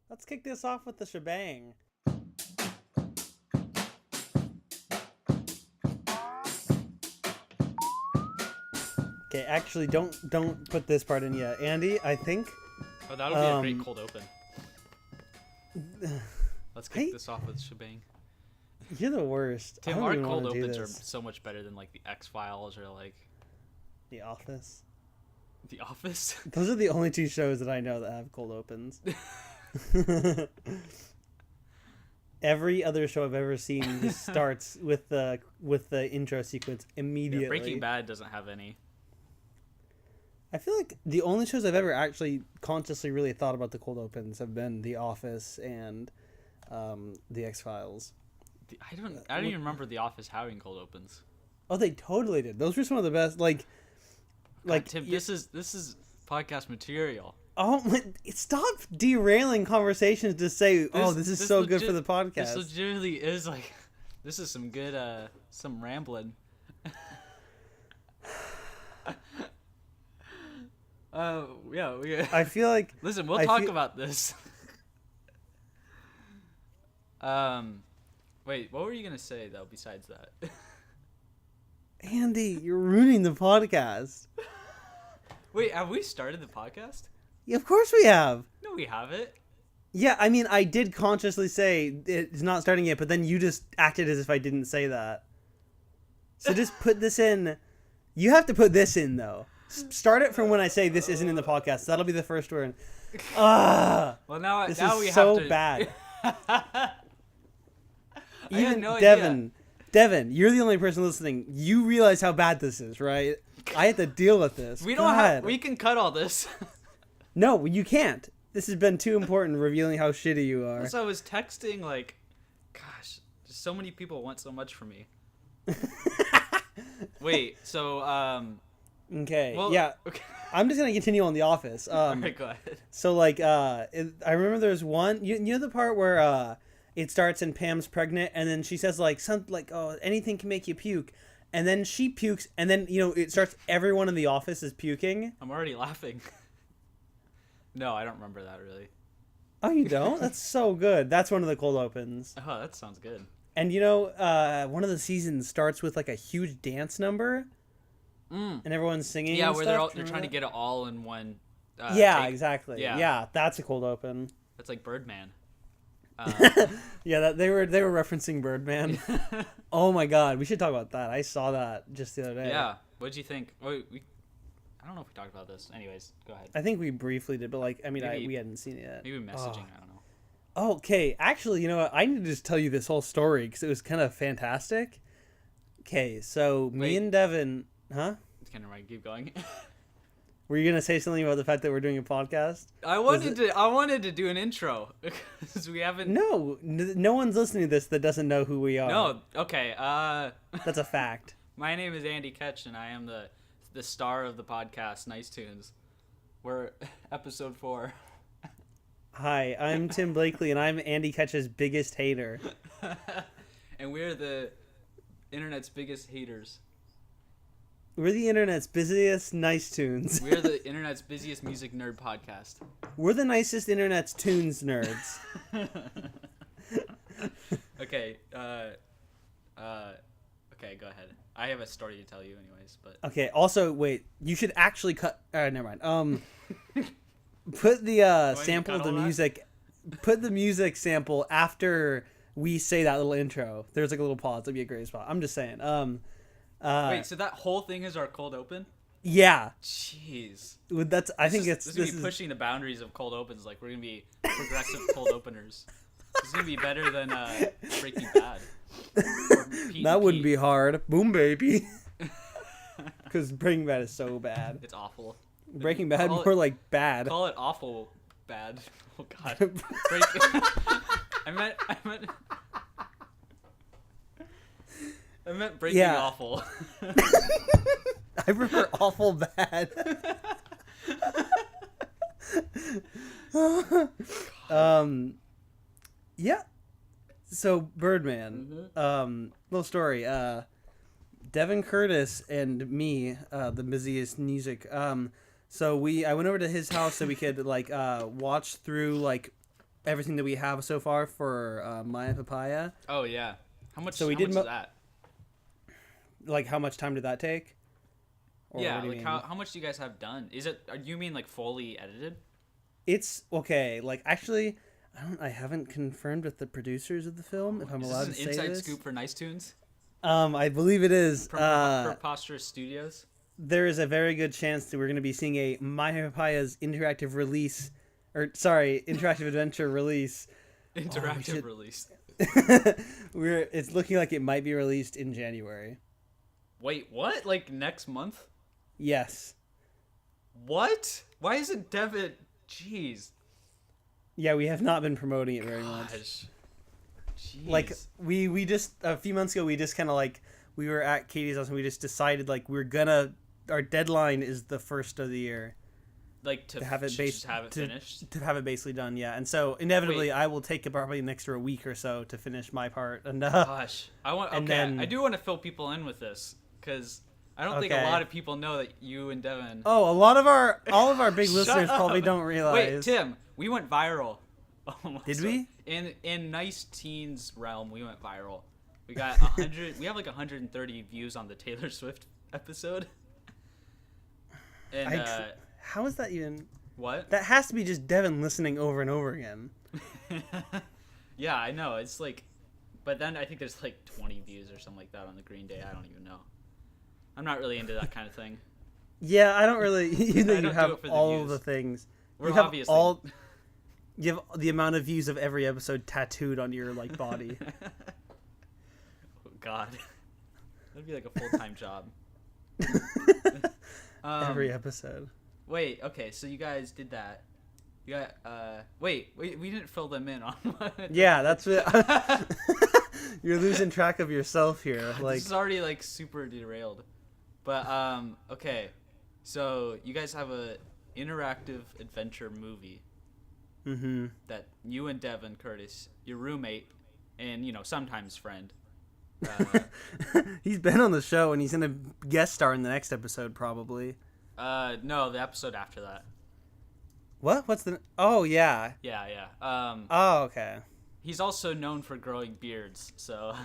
Let's kick this off with the shebang. Okay, actually, don't put this part in yet. Andy, I think... Oh, that'll be a great cold open. Let's kick this off with shebang. You're the worst. Tim, our cold opens are so much better than, like, the X-Files or, like... The Office. The Office? Those are the only two shows that I know that have cold opens. Every other show I've ever seen just starts with the intro sequence immediately. Yeah, Breaking Bad doesn't have any. I feel like the only shows I've ever actually consciously really thought about the cold opens have been The Office and The X-Files. I don't even remember The Office having cold opens. Oh, they totally did. Those were some of the best. Like Tim, this is podcast material. Oh, stop derailing conversations to say, this is so good for the podcast. This legitimately is like, this is some good, some rambling. Yeah. I feel like... Listen, we'll talk about this. Wait, what were you going to say, though, besides that? Andy, you're ruining the podcast. Wait, have we started the podcast? Yeah, of course we have. No, we haven't. Yeah, I mean, I did consciously say it's not starting yet, but then you just acted as if I didn't say that. So just put this in. You have to put this in, though. Start it from when I say this isn't in the podcast. That'll be the first word. Well, now this now is we have so to... bad. I had no Devin, idea. Devin, you're the only person listening. You realize how bad this is, right? I had to deal with this. We don't have. We can cut all this. No, you can't. This has been too important, revealing how shitty you are. So I was texting, like, gosh, just so many people want so much from me. Wait, so, Okay, well, yeah. Okay. I'm just going to continue on The Office. All right, go ahead. So, like, I remember there's one, you know the part where it starts and Pam's pregnant, and then she says, like, something like, oh, anything can make you puke. And then she pukes, and then, it starts, everyone in the office is puking. I'm already laughing. No, I don't remember that, really. Oh, you don't? That's so good. That's one of the cold opens. Oh, that sounds good. And, one of the seasons starts with, like, a huge dance number. And everyone's singing. Yeah, and where stuff. they're trying to get it all in one. Yeah, take. Exactly. Yeah. Yeah, that's a cold open. That's like Birdman. Yeah, they were referencing Birdman. Oh my God, we should talk about that. I saw that just the other day. Yeah, what'd you think? I don't know if we talked about this. Anyways, go ahead. I think we briefly did, but Maybe, we hadn't seen it yet. Maybe messaging. I don't know. Okay, actually, you know what? I need to just tell you this whole story because it was kind of fantastic. Okay, so me and Devin, huh? It's kind of right. Keep going. Were you gonna say something about the fact that we're doing a podcast? I wanted to do an intro because we haven't. No, no one's listening to this that doesn't know who we are. No. Okay. That's a fact. My name is Andy Ketch, and I am the star of the podcast Nice Tunes. We're episode 4. Hi, I'm Tim Blakely, and I'm Andy Ketch's biggest hater. And we're the internet's biggest haters. We're the internet's busiest Nice Tunes. We're the internet's busiest music nerd podcast. We're the nicest internet's tunes nerds. Okay. Okay, go ahead. I have a story to tell you, anyways. But Okay. Also, wait. You should actually cut. Never mind. Put the sample of the music. Put the music sample after we say that little intro. There's like a little pause. That'd be a great spot. I'm just saying. wait, so that whole thing is our cold open? Yeah. Jeez. That's. I think this is pushing the boundaries of cold opens. Like, we're gonna be progressive cold openers. It's gonna be better than Breaking Bad. That wouldn't be hard. Boom, baby. Because Breaking Bad is so bad. It's awful. Breaking Bad more like bad. Call it awful bad. Oh God. I meant breaking awful. I prefer awful bad. Yeah. So Birdman. Little story. Devin Curtis and me, the busiest music. So I went over to his house so we could watch through everything that we have so far for Maya Papaya. Oh yeah. How much? So we how did much is that? Like, how much time did that take? Or Yeah. what do you Like mean? how much do you guys have done? Is it? You mean like fully edited? It's okay. Like, actually, I haven't confirmed with the producers of the film if I'm allowed to Is say this an inside this. scoop for Nice Tunes I believe it is. from Preposterous Studios? There is a very good chance that we're going to be seeing a My Papaya's interactive release, interactive adventure release. Interactive release. It's looking like it might be released in January. Wait, what? Like next month? Yes. What? Why isn't Devin? Jeez. Yeah, we have not been promoting it very much. Jeez. Like we just a few months ago we just kind of like we were at Katie's house and we just decided like our deadline is the first of the year. Like to have it finished. To have it basically done, yeah. And so inevitably I will take probably an extra week or so to finish my part. And gosh, then, I do want to fill people in with this because I don't think a lot of people know that you and Devin. Oh, all of our big listeners probably don't realize. Wait, Tim, we went viral. Almost. Did we? In Nice Teens realm, we went viral. We got 100. We have like 130 views on the Taylor Swift episode. And how is that even? What? That has to be just Devin listening over and over again. Yeah, I know. It's like, but then I think there's like 20 views or something like that on the Green Day. I don't even know. I'm not really into that kind of thing. Yeah, I don't really. You know, you have all views. the things. You have You have the amount of views of every episode tattooed on your like body. Oh, God, that'd be like a full-time job. Every episode. Wait, okay, so you guys did that. You got wait, we didn't fill them in on what. Yeah, that's what. You're losing track of yourself here. God, like this is already like super derailed. But okay, so you guys have a interactive adventure movie. Mm-hmm. That you and Devin Curtis, your roommate, and sometimes friend. He's been on the show and he's gonna guest star in the next episode probably. No, the episode after that. What? What's the? Oh yeah. Yeah. Oh okay. He's also known for growing beards, so.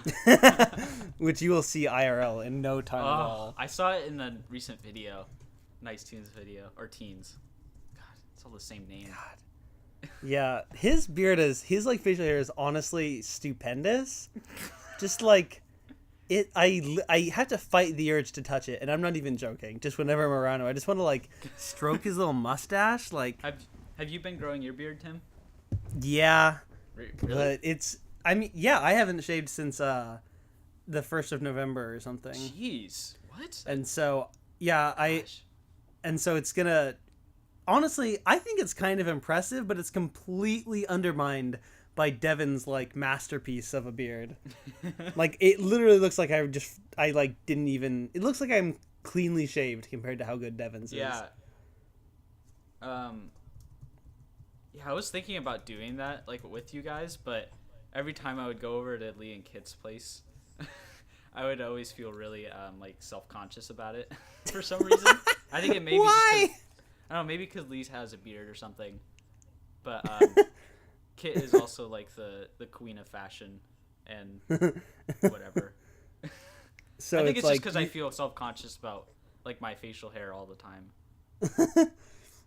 Which you will see IRL in no time at all. I saw it in the recent video, Nice Teens video or Teens. God, it's all the same name. God. Yeah, his like facial hair is honestly stupendous. Just like it, I have to fight the urge to touch it, and I'm not even joking. Just whenever I'm around him, I just want to like stroke his little mustache. Like, have you been growing your beard, Tim? Yeah, really? But I haven't shaved since the 1st of November or something. Jeez, what? And so and so it's gonna. Honestly, I think it's kind of impressive, but it's completely undermined by Devin's like masterpiece of a beard. Like it literally looks like didn't even. It looks like I'm cleanly shaved compared to how good Devin's is. Yeah. Yeah, I was thinking about doing that like with you guys, but every time I would go over to Lee and Kit's place, I would always feel really like self-conscious about it for some reason. I think it may be Why? I don't know, maybe because Lee has a beard or something. But Kit is also like the queen of fashion and whatever. So I think it's just like because I feel self-conscious about like my facial hair all the time.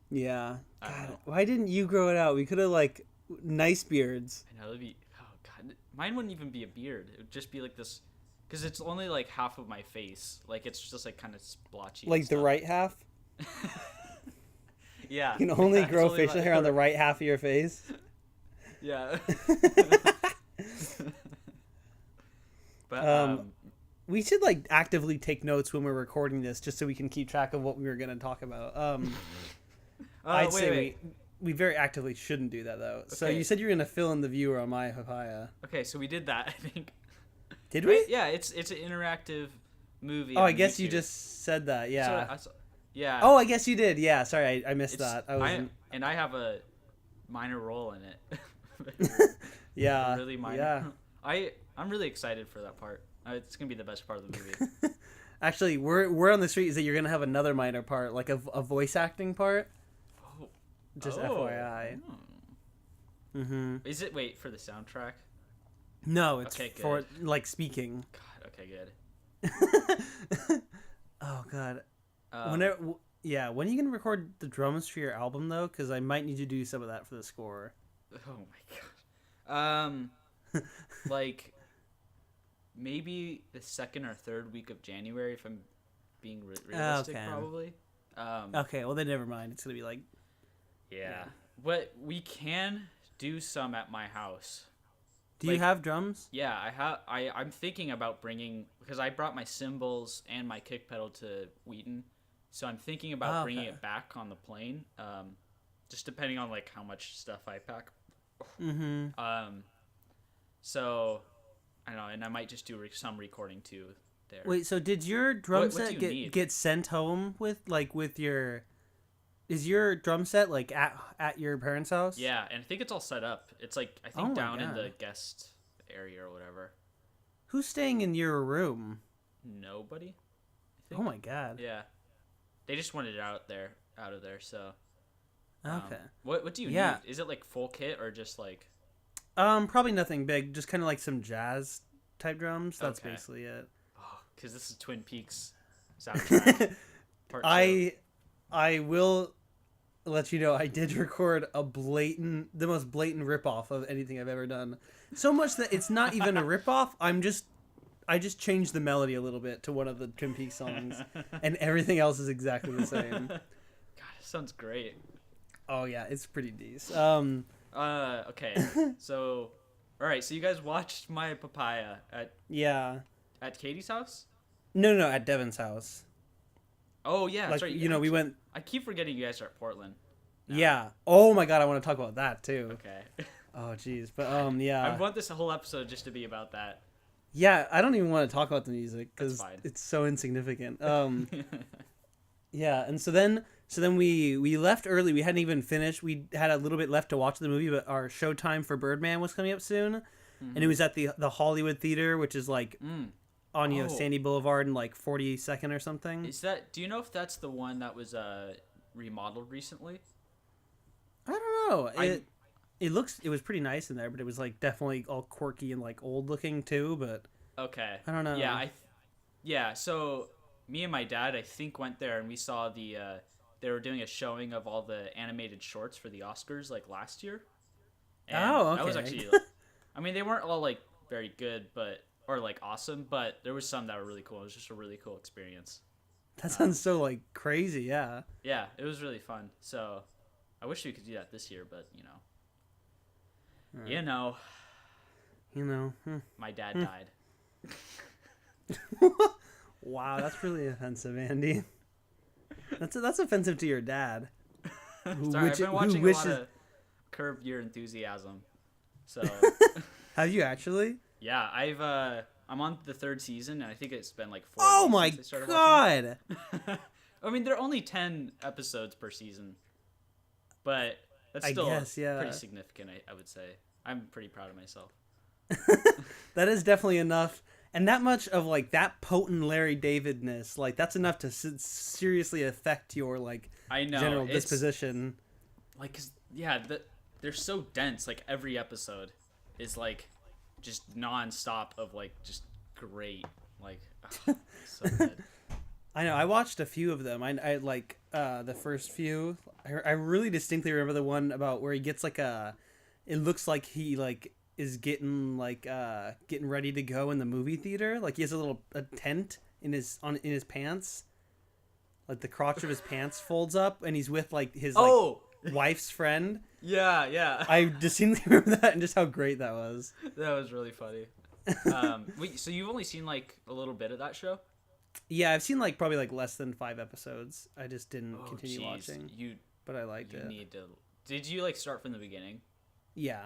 Yeah. God, why didn't you grow it out? We could have like nice beards. I know, it'd be. Oh God, mine wouldn't even be a beard. It would just be like this, because it's only like half of my face. Like it's just like kind of splotchy. Like the right half. Yeah. You can only grow facial hair on the right half of your face. Yeah. But we should like actively take notes when we're recording this, just so we can keep track of what we were going to talk about. I'd say we very actively shouldn't do that though. Okay. So you said you were going to fill in the viewer on My Papaya. Okay, so we did that. I think. Did we? Yeah, it's an interactive movie. Oh, I guess YouTube. You just said that. Yeah. Yeah. Oh, I guess you did. Yeah. Sorry, I missed that. And I have a minor role in it. Yeah. Really minor. Yeah. I'm really excited for that part. It's gonna be the best part of the movie. Actually, we're on the street is that you're gonna have another minor part, like a voice acting part. Oh. Just FYI. Mm-hmm. Is it for the soundtrack? No, it's Okay, for good. like speaking. God, okay, good. Oh god. Um, Whenever, yeah, when are you gonna record the drums for your album though? Because I might need to do some of that for the score. oh my god. Like maybe the second or third week of January, if I'm being realistic, Okay. probably. Okay, well then never mind. It's gonna be like Yeah. But we can do some at my house. Do you have drums? Yeah, I have. I'm thinking about bringing because I brought my cymbals and my kick pedal to Wheaton, so I'm thinking about bringing it back on the plane. Just depending on like how much stuff I pack. Mm-hmm. So I don't know, and I might just do some recording too there. Wait, so did your drum What set do you need? get sent home with your? Is your drum set like at your parents' house? Yeah, and I think it's all set up. It's like I think Oh my down in God. the guest area or whatever. Who's staying in your room? Nobody. I think. Oh my god. Yeah, they just wanted it out of there. So. Okay. What do you Yeah. need? Is it like full kit or just like? Probably nothing big. Just kind of like some jazz type drums. That's Okay. basically it. Oh, because this is Twin Peaks soundtrack. Part 2. I will let you know I did record the most blatant ripoff of anything I've ever done. So much that it's not even a ripoff. I just changed the melody a little bit to one of the Twin Peaks songs, and everything else is exactly the same. God, it sounds great. Oh yeah, it's pretty decent. Okay. So, all right. So you guys watched My Papaya Yeah. at Katie's house? No, at Devin's house. Oh yeah, that's Like right. we went. I keep forgetting you guys are at Portland. now. Yeah. Oh my god, I want to talk about that too. Okay. Oh jeez, but yeah. I want this whole episode just to be about that. Yeah, I don't even want to talk about the music because That's fine. it's so insignificant. Yeah, and so then we left early. We hadn't even finished. We had a little bit left to watch the movie, but our showtime for Birdman was coming up soon, and it was at the Hollywood Theater, which is like on Sandy Boulevard and like 42nd or something. Is that? Do you know if that's the one that was remodeled recently? I don't know. It was pretty nice in there, but it was like definitely all quirky and like old looking too. But Okay. I don't know. Yeah. So me and my dad, I think, went there and we saw they were doing a showing of all the animated shorts for the Oscars like last year. And Oh, that was okay. actually. I mean, they weren't all like very good, or like awesome, but there was some that were really cool. It was just a really cool experience. That sounds so like crazy. Yeah. Yeah, it was really fun. So I wish we could do that this year, but Right. my dad died. Wow, that's really offensive, Andy. That's offensive to your dad. Sorry, I've been watching a lot of Curb Your Enthusiasm. So Have you actually? yeah, I'm on the 3rd season, and I think it's been like 4 Oh weeks my since I started watching god! it. I mean, there are only 10 episodes per season, but that's still pretty significant. I would say I'm pretty proud of myself. That is definitely enough, and that much of like that potent Larry Davidness, like that's enough to seriously affect your like I know general disposition. Like, 'cause, they're so dense. Like every episode is like just nonstop of like just great. Like so good. I know. I watched a few of them. I like the first few. I really distinctly remember the one about where he gets like it looks like he like is getting ready to go in the movie theater. Like he has a tent in his pants. Like the crotch of his pants folds up, and he's with like his wife's friend. Yeah. I distinctly remember that and just how great that was. That was really funny. Wait, so you've only seen like a little bit of that show? Yeah, I've seen like probably like less than 5 episodes. I just didn't continue watching. But I liked it. Need to. Did you like start from the beginning? Yeah.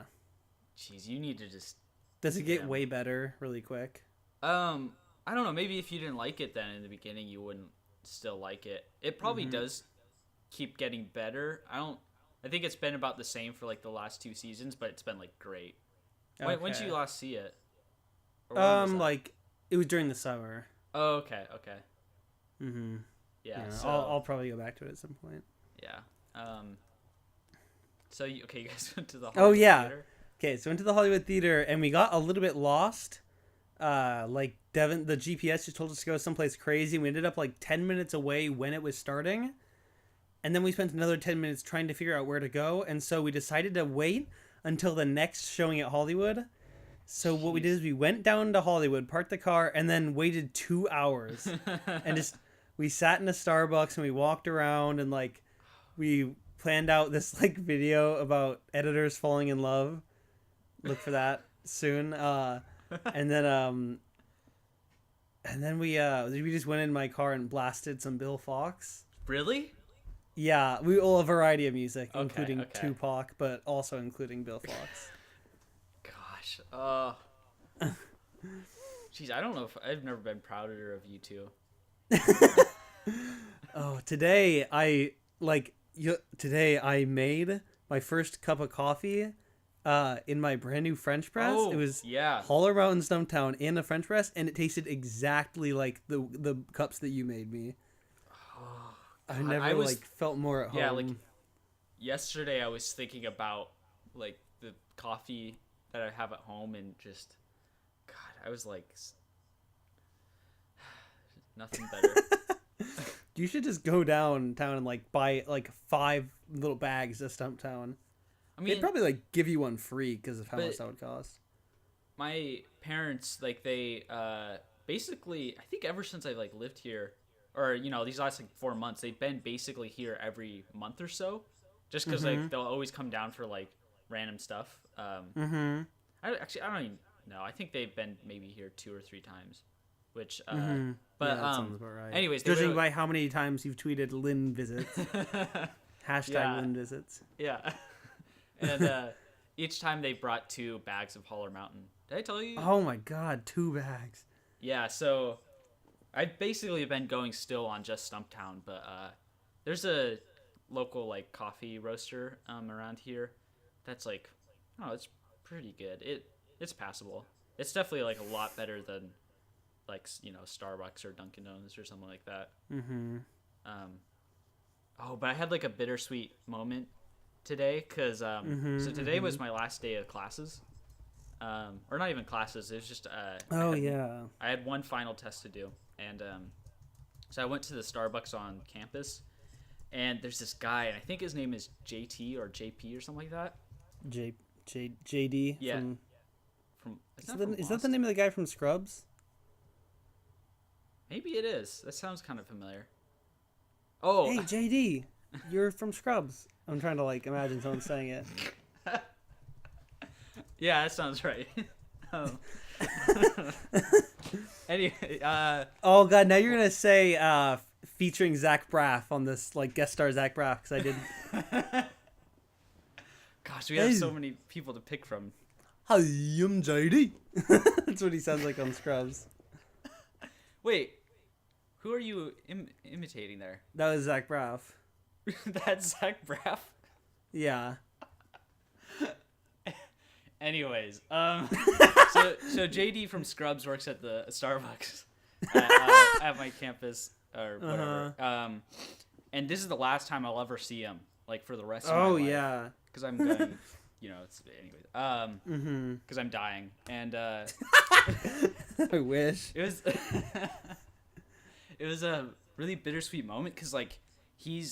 Jeez, you need to just. Does it get way better really quick? I don't know. Maybe if you didn't like it then in the beginning, you wouldn't still like it. It probably does keep getting better. I think it's been about the same for like the last 2 seasons, but it's been like great. Okay. When did you last see it? Or when was that? Like it was during the summer. Oh, okay. Mm-hmm. Yeah. Yeah, So I'll probably go back to it at some point. yeah. So you guys went to the Oh Hollywood yeah. Theater? Okay, so went to the Hollywood Theater and we got a little bit lost. Like Devin, the GPS just told us to go someplace crazy. We ended up like 10 minutes away when it was starting. And then we spent another 10 minutes trying to figure out where to go. And so we decided to wait until the next showing at Hollywood. So what we did is we went down to Hollywood, parked the car, and then waited 2 hours. And just, we sat in a Starbucks and we walked around and like, we planned out this like video about editors falling in love. Look for that soon. And then we just went in my car and blasted some Bill Fox. Really? Yeah, a variety of music, Okay, including okay. Tupac, but also including Bill Fox. Gosh. Jeez, I don't know if I've never been prouder of you two. Oh, today I made my first cup of coffee in my brand new French press. Oh, it was yeah. Holler Mountain Stumptown in a French press, and it tasted exactly like the cups that you made me. I never felt more at home. Yeah, like yesterday I was thinking about like the coffee that I have at home and just God, I was like nothing better. You should just go downtown and like buy like 5 little bags of Stumptown. I mean, they'd probably like give you one free because of how but much that would cost. My parents, like they basically, I think ever since I like lived here, or these last like 4 months, they've been basically here every month or so, just because like they'll always come down for like random stuff. I don't even know. I think they've been maybe here 2 or 3 times, which but yeah, that sounds about right. Anyways, judging by how many times you've tweeted Lynn visits, hashtag Lynn visits. Yeah, and each time they brought 2 bags of Holler Mountain. Did I tell you? Oh my God, 2 bags. Yeah, so I've basically been going still on just Stumptown, but there's a local like coffee roaster around here that's like, it's pretty good. It's passable. It's definitely like a lot better than like Starbucks or Dunkin' Donuts or something like that. But I had like a bittersweet moment today because so today was my last day of classes. Or not even classes. It was just I had one final test to do, and so I went to the Starbucks on campus, and there's this guy, and I think his name is JT or JP or something like that. JD. Yeah. Is that the name of the guy from Scrubs? Maybe it is. That sounds kind of familiar. Oh. Hey JD, you're from Scrubs. I'm trying to like imagine someone saying it. Yeah, that sounds right. Anyway, oh God, now you're gonna say featuring Zach Braff on this, like guest star Zach Braff, because I didn't. Gosh, we have so many people to pick from. Hi, I'm JD. That's what he sounds like on Scrubs. Wait, who are you imitating there? That was Zach Braff. That's Zach Braff? Yeah. Anyways, so JD from Scrubs works at the Starbucks at my campus or whatever. And this is the last time I'll ever see him, like for the rest of my life. Oh yeah. Because I'm going, it's anyways. Because I'm dying, and I wish it was. It was a really bittersweet moment because like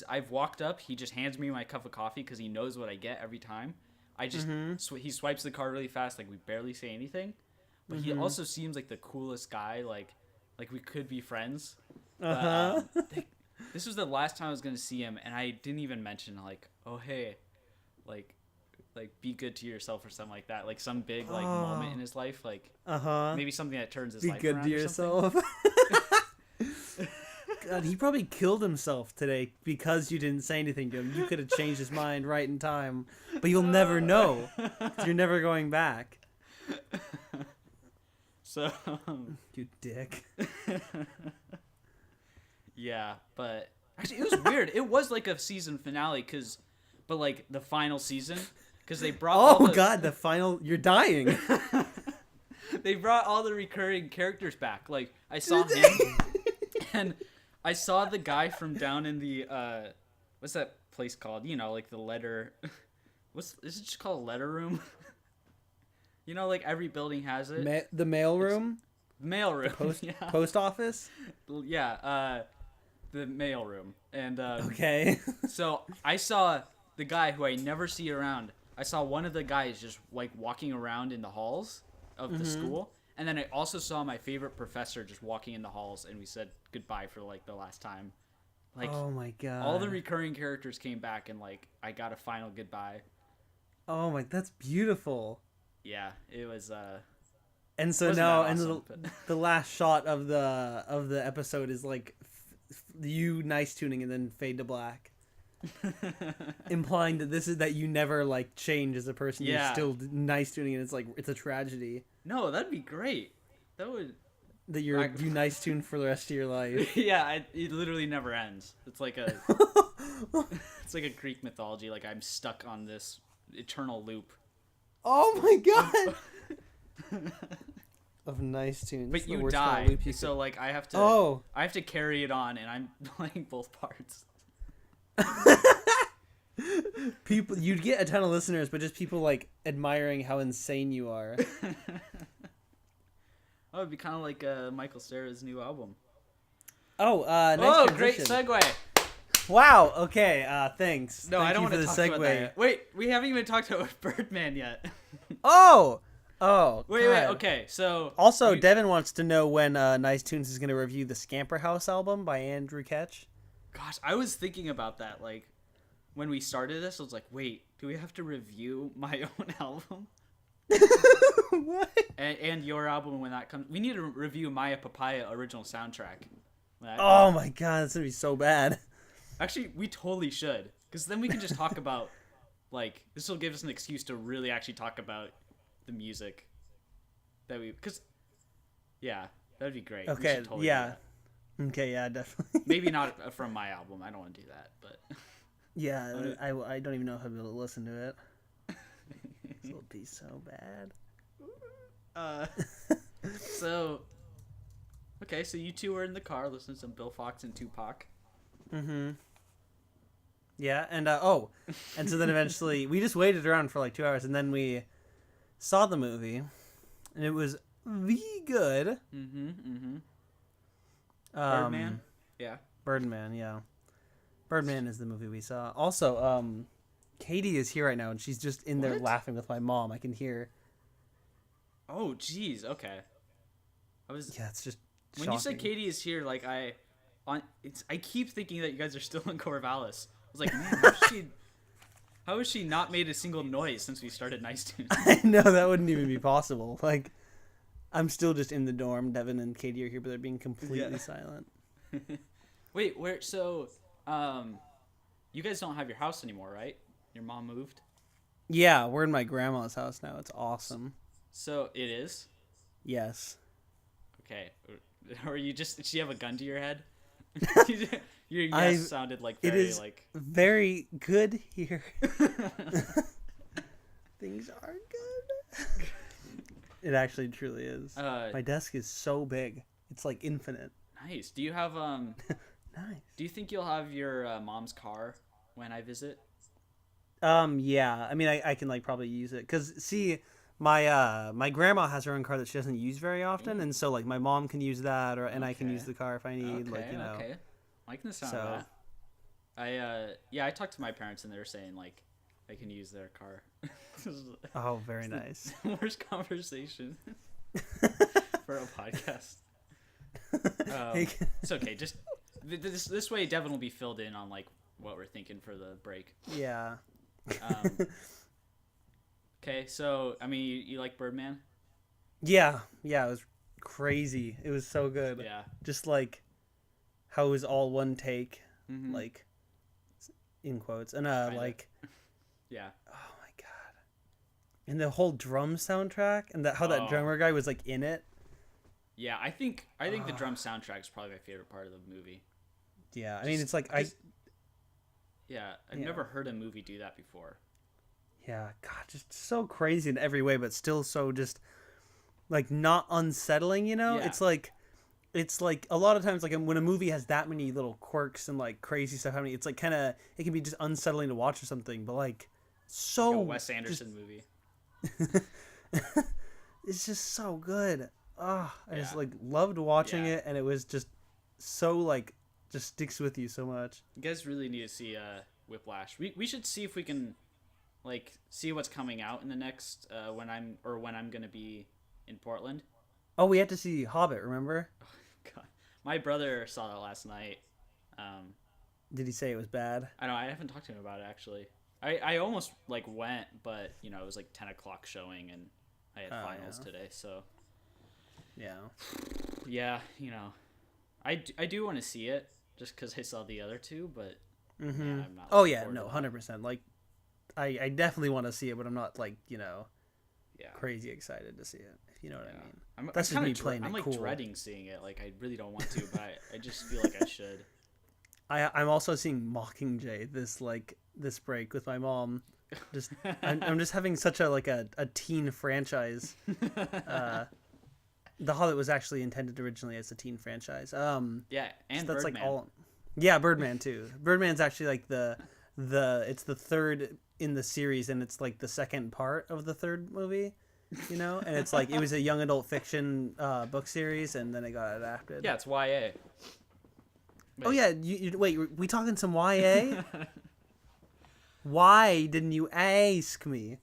I've walked up, he just hands me my cup of coffee because he knows what I get every time. I just he swipes the card really fast, like we barely say anything, but he also seems like the coolest guy. Like we could be friends. But, this was the last time I was gonna see him, and I didn't even mention like, oh hey, like be good to yourself or something like that. Like some big like moment in his life, like maybe something that turns his life around. Be good to yourself. God, he probably killed himself today because you didn't say anything to him. You could have changed his mind right in time, but you'll never know. You're never going back. So, you dick. Yeah, but actually, it was weird. It was like a season finale, but like the final season, because they brought. God, the final! You're dying. They brought all the recurring characters back. Like I saw him, and I saw the guy from down in the what's that place called? Like the letter is it just called letter room? You know, like every building has it. The mail room, Mail room. post office. Yeah, the mail room. And Okay. so I saw the guy who I never see around. I saw one of the guys just like walking around in the halls of the school, and then I also saw my favorite professor just walking in the halls, and we said goodbye for like the last time. Like, oh my god. all the recurring characters came back, and like I got a final goodbye. Oh my, that's beautiful. Yeah, it was. And so wasn't now, that and awesome, but- the last shot of the episode is like you nice tuning and then fade to black, implying that that you never like change as a person. Yeah. You're still nice tuning, and it's a tragedy No, that'd be great. That would. that you nice tune for the rest of your life. Yeah, it literally never ends. It's like a. It's like a Greek mythology. Like I'm stuck on this eternal loop. Oh my god. Of nice tunes. But The you worst kind die, of loop you so like I have to. Oh. I have to carry it on, and I'm playing both parts. People, you'd get a ton of listeners, but just people like admiring how insane you are. Oh, it'd be kind of like Michael Cera's new album. Oh, nice Oh, transition. great segue. Wow. Okay. Thanks. No, Thank I don't you want to for talk the about that yet. Wait, we haven't even talked about Birdman yet. Oh. Oh. Wait. God. Okay, so Also, Devin wants to know when Nice Tunes is going to review the Scamper House album by Andrew Ketch. gosh, I was thinking about that. Like when we started this, I was like, wait, do we have to review my own album? What? And your album when that comes? We need to review Maya Papaya original soundtrack. Oh my god, that's going to be so bad. Actually, we totally should, because then we can just talk about, like, this will give us an excuse to really actually talk about the music that we, because, yeah, that'd be great. We Okay, should totally yeah. do that. Okay, yeah, definitely. Maybe not from my album. I don't want to do that, but. Yeah, I don't even know if I'll be able to listen to it. It'll be so bad. So, okay, so you two were in the car listening to some Bill Fox and Tupac. Mm-hmm. Yeah, and and so then eventually we just waited around for like 2 hours, and then we saw the movie, and it was very good. Birdman? Yeah. Birdman, yeah. Birdman is the movie we saw. Also, Katie is here right now, and she's just in there What? laughing with my mom. I can hear. Oh, jeez, okay. Yeah, it's just When shocking. you said Katie is here, like I keep thinking that you guys are still in Corvallis. I was like, man, how has she not made a single noise since we started Nice Tunes? I know that wouldn't even be possible. Like, I'm still just in the dorm. Devin and Katie are here, but they're being completely silent. Wait, where? So, you guys don't have your house anymore, right? Your mom moved. Yeah, we're in my grandma's house now. It's awesome. So it is. Yes. Okay. Or you just? Did she have a gun to your head? Your yes I- sounded like It very is like. very good here. Things are good. It actually truly is. My desk is so big. It's like infinite. Nice. Do you have Nice. Do you think you'll have your mom's car when I visit? Yeah. I mean, I can like probably use it because see, my grandma has her own car that she doesn't use very often, and so like my mom can use that, and I can Okay. use the car if I need, like, you know. Okay. I like the sound So- of that. I talked to my parents and they were saying like I can use their car. Oh, very nice. Worst conversation for a podcast. It's okay. Just this way, Devin will be filled in on like what we're thinking for the break. Yeah. Okay, so I mean, you like Birdman? Yeah. Yeah. It was crazy. It was so good. Yeah. Just like how it was all one take, Mhm. like in quotes, and Kinda. like. Yeah. Oh my god! And the whole drum soundtrack, and how that Oh. drummer guy was like in it. Yeah, I think the drum soundtrack is probably my favorite part of the movie. Yeah, I mean, Just- it's like Yeah, I've Yeah. never heard a movie do that before. yeah, God, just so crazy in every way, but still so just like not unsettling. You know, Yeah. it's like a lot of times like when a movie has that many little quirks and like crazy stuff happening, it's like it can be just unsettling to watch or something. But like so a Wes Anderson movie. It's just so good. I just Yeah. like loved watching Yeah. it, and it was just so like just sticks with you so much. You guys really need to see Whiplash. We should see if we can like see what's coming out in the next when I'm gonna be in Portland. Oh, we had to see Hobbit. Remember? God. My brother saw that last night. Did he say it was bad? I know I haven't talked to him about it actually. I almost like went, but you know it was like 10 o'clock showing, and I had finals today, so Yeah. yeah, you know, I do want to see it just because I saw the other two, but yeah, I'm not. Oh looking yeah, forward no, to that. 100%. Like, I definitely want to see it, but I'm not like Yeah. crazy excited to see it. If you know what I mean. I'm That's just kinda me playing I'm it like cool. dreading seeing it. Like I really don't want to, but I just feel like I should. I'm also seeing Mockingjay this break with my mom. Just I'm just having such a teen franchise. The Hobbit was actually intended originally as a teen franchise. Yeah, and so that's Birdman. like all. Yeah, Birdman too. Birdman's actually like the it's the third in the series, and it's like the second part of the third movie. You know, and it's like it was a young adult fiction book series, and then it got adapted. Yeah, it's YA. Oh yeah, wait, we talking some YA? Why didn't you ask me?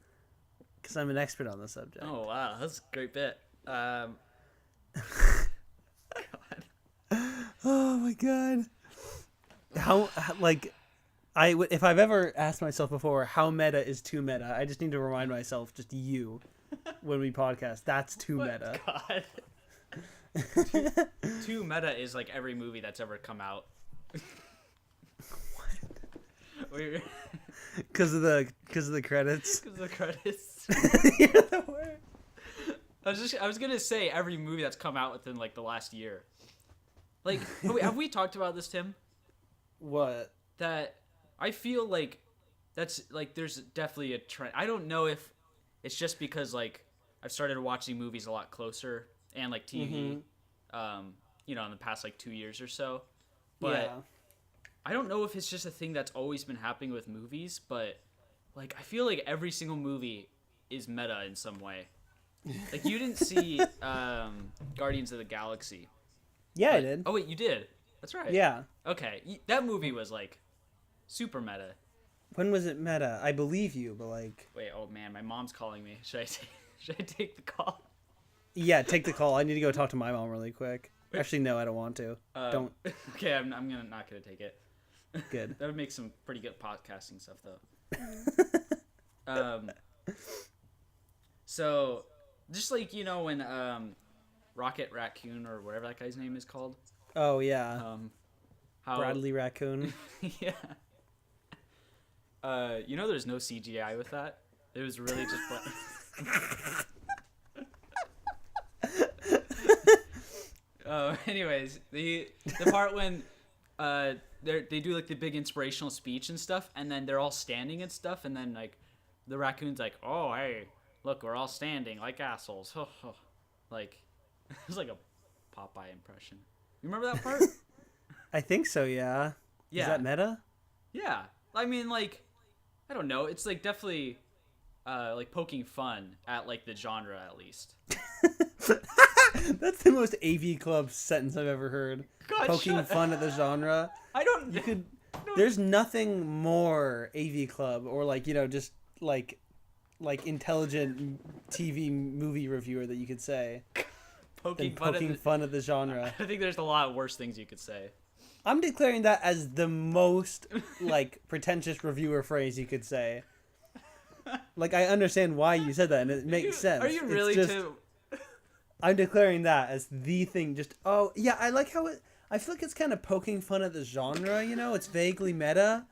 Because I'm an expert on the subject. Oh wow, that's a great bit. God. Oh my god. How like if I've ever asked myself before how meta is too meta, I just need to remind myself, just you, when we podcast, that's too meta. God. Too meta is like every movie that's ever come out. What? Because of the credits. Because of the credits. You're the worst. I was gonna say every movie that's come out within like the last year. Like, have we talked about this, Tim? What? That I feel like that's like there's definitely a trend. I don't know if it's just because like I've started watching movies a lot closer and like TV, you know, in the past like 2 years or so. But Yeah. I don't know if it's just a thing that's always been happening with movies, but like I feel like every single movie is meta in some way. Like you didn't see Guardians of the Galaxy. Yeah, But, I did. Oh wait, you did. That's right. Yeah. Okay, that movie was like super meta. When was it meta? I believe you, but like. Wait, oh man, my mom's calling me. Should I take the call? Yeah, take the call. I need to go talk to my mom really quick. Actually, no, I don't want to. Don't. Okay, I'm not gonna take it. Good. That would make some pretty good podcasting stuff though. So just like you know when Rocket Raccoon or whatever that guy's name is called. Oh yeah. How Bradley Raccoon. yeah. You know, there's no CGI with that. It was really just. Anyways, the part when they do like the big inspirational speech and stuff, and then they're all standing and stuff, and then like the raccoon's like, "Oh hey, look, we're all standing like assholes." Like it was like a Popeye impression. You remember that part? I think so. Yeah. Yeah. Is that meta? Yeah. I mean, like, I don't know. It's like definitely like poking fun at like the genre at least. That's the most AV Club sentence I've ever heard. God, Poking fun at the genre. I don't. You could. There's nothing more AV Club or like just like intelligent TV movie reviewer that you could say than poking fun at the genre. I think there's a lot worse things you could say. I'm declaring that as the most like pretentious reviewer phrase you could say. Like I understand why you said that and it makes sense. Are you really too? I'm declaring that as the thing. Just yeah, I like how I feel like it's kind of poking fun at the genre. It's vaguely meta.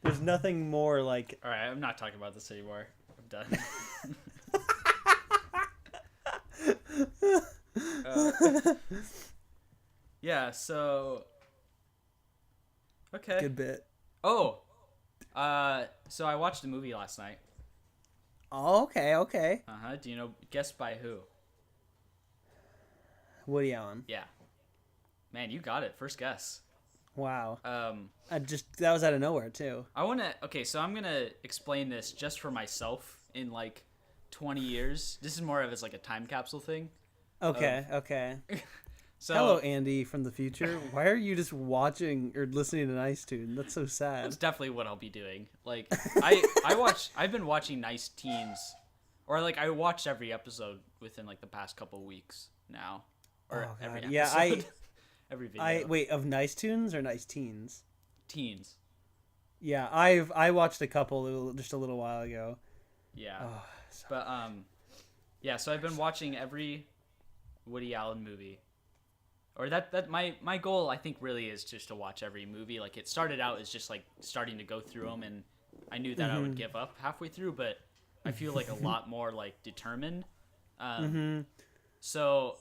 There's nothing more like. All right, I'm not talking about this anymore. I'm done. Yeah. So. Okay. Good bit. Oh. So I watched a movie last night. Oh, okay. Do you know? Guess by who? Woody Allen. Yeah. Man, you got it. First guess. Wow. Um, That was out of nowhere too. so I'm gonna explain this just for myself in like 20 years. This is more of as like a time capsule thing. Okay, okay. Hello, So Andy from the future. Why are you just watching or listening to Nice Tune? That's so sad. that's definitely what I'll be doing. Like I've been watching Nice Teens, or like I watched every episode within like the past couple weeks now, or Oh, every God. episode, Yeah, every video. wait, of Nice Tunes or Nice Teens? Teens. Yeah, I watched a couple just a little while ago. Yeah. Oh, But yeah, so I've been watching every Woody Allen movie. Or that my goal I think really is just to watch every movie. Like it started out as just like starting to go through them, and I knew that I would give up halfway through, but I feel like a lot more like determined. So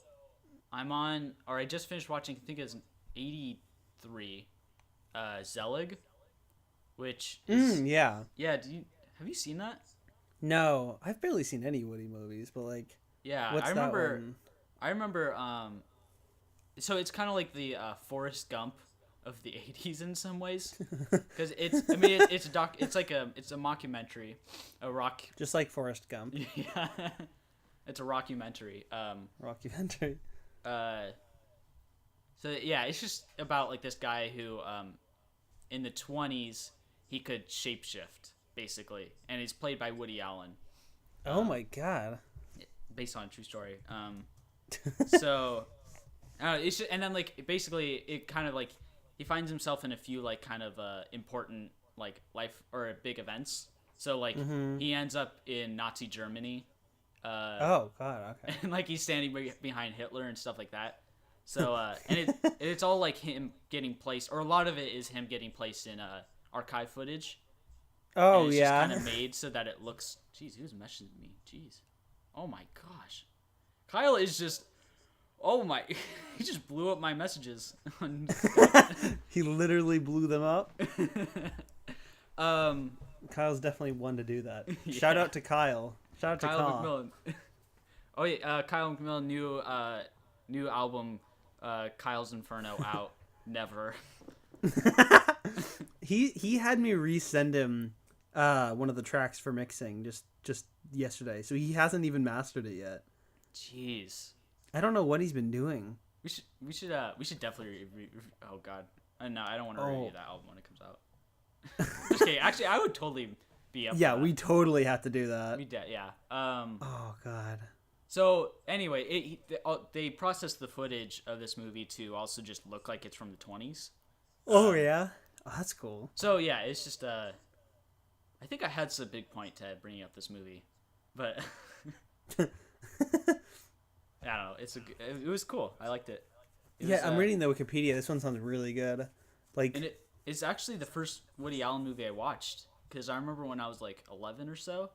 I just finished watching, I think it's 83 Zelig, which is yeah. yeah, have you seen that? No, I've barely seen any Woody movies, but like, Yeah, what's that one? I remember so it's kind of like the Forrest Gump of the 80s in some ways, because it's a mockumentary, a rock. Just like Forrest Gump. Yeah, it's a rockumentary. Rockumentary. So yeah, it's just about like this guy who in the 20s he could shapeshift basically, and he's played by Woody Allen. Oh my God. Based on a true story. So it's just, and then like basically it kind of like he finds himself in a few like kind of important like life or big events. So like he ends up in Nazi Germany. Oh God. Okay. And like he's standing behind Hitler and stuff like that. So it's all like him getting placed, or a lot of it is him getting placed in archive footage. Oh and it's yeah. just kind of made so that it looks. Jeez, who's messaging me? Jeez. Oh my gosh. Kyle is just. Oh my. He just blew up my messages. He literally blew them up. Kyle's definitely one to do that. Yeah. Shout out to Kyle. Shout out to Kyle McMillan. Oh yeah, Kyle McMillan new album, Kyle's Inferno out. Never. He had me resend him one of the tracks for mixing just yesterday, so he hasn't even mastered it yet. Jeez. I don't know what he's been doing. We should definitely oh God. No, I don't want to review that album when it comes out. Just kidding. Actually, I would totally be up. Yeah, we totally have to do that. Yeah. Oh God. So anyway, they processed the footage of this movie to also just look like it's from the 20s. Oh yeah. Oh, that's cool. So yeah, it's just I think I had some big point to bringing up this movie, but I don't know. It was cool. I liked it. I'm reading the Wikipedia. This one sounds really good. Like, and it's actually the first Woody Allen movie I watched, because I remember when I was like 11 or so,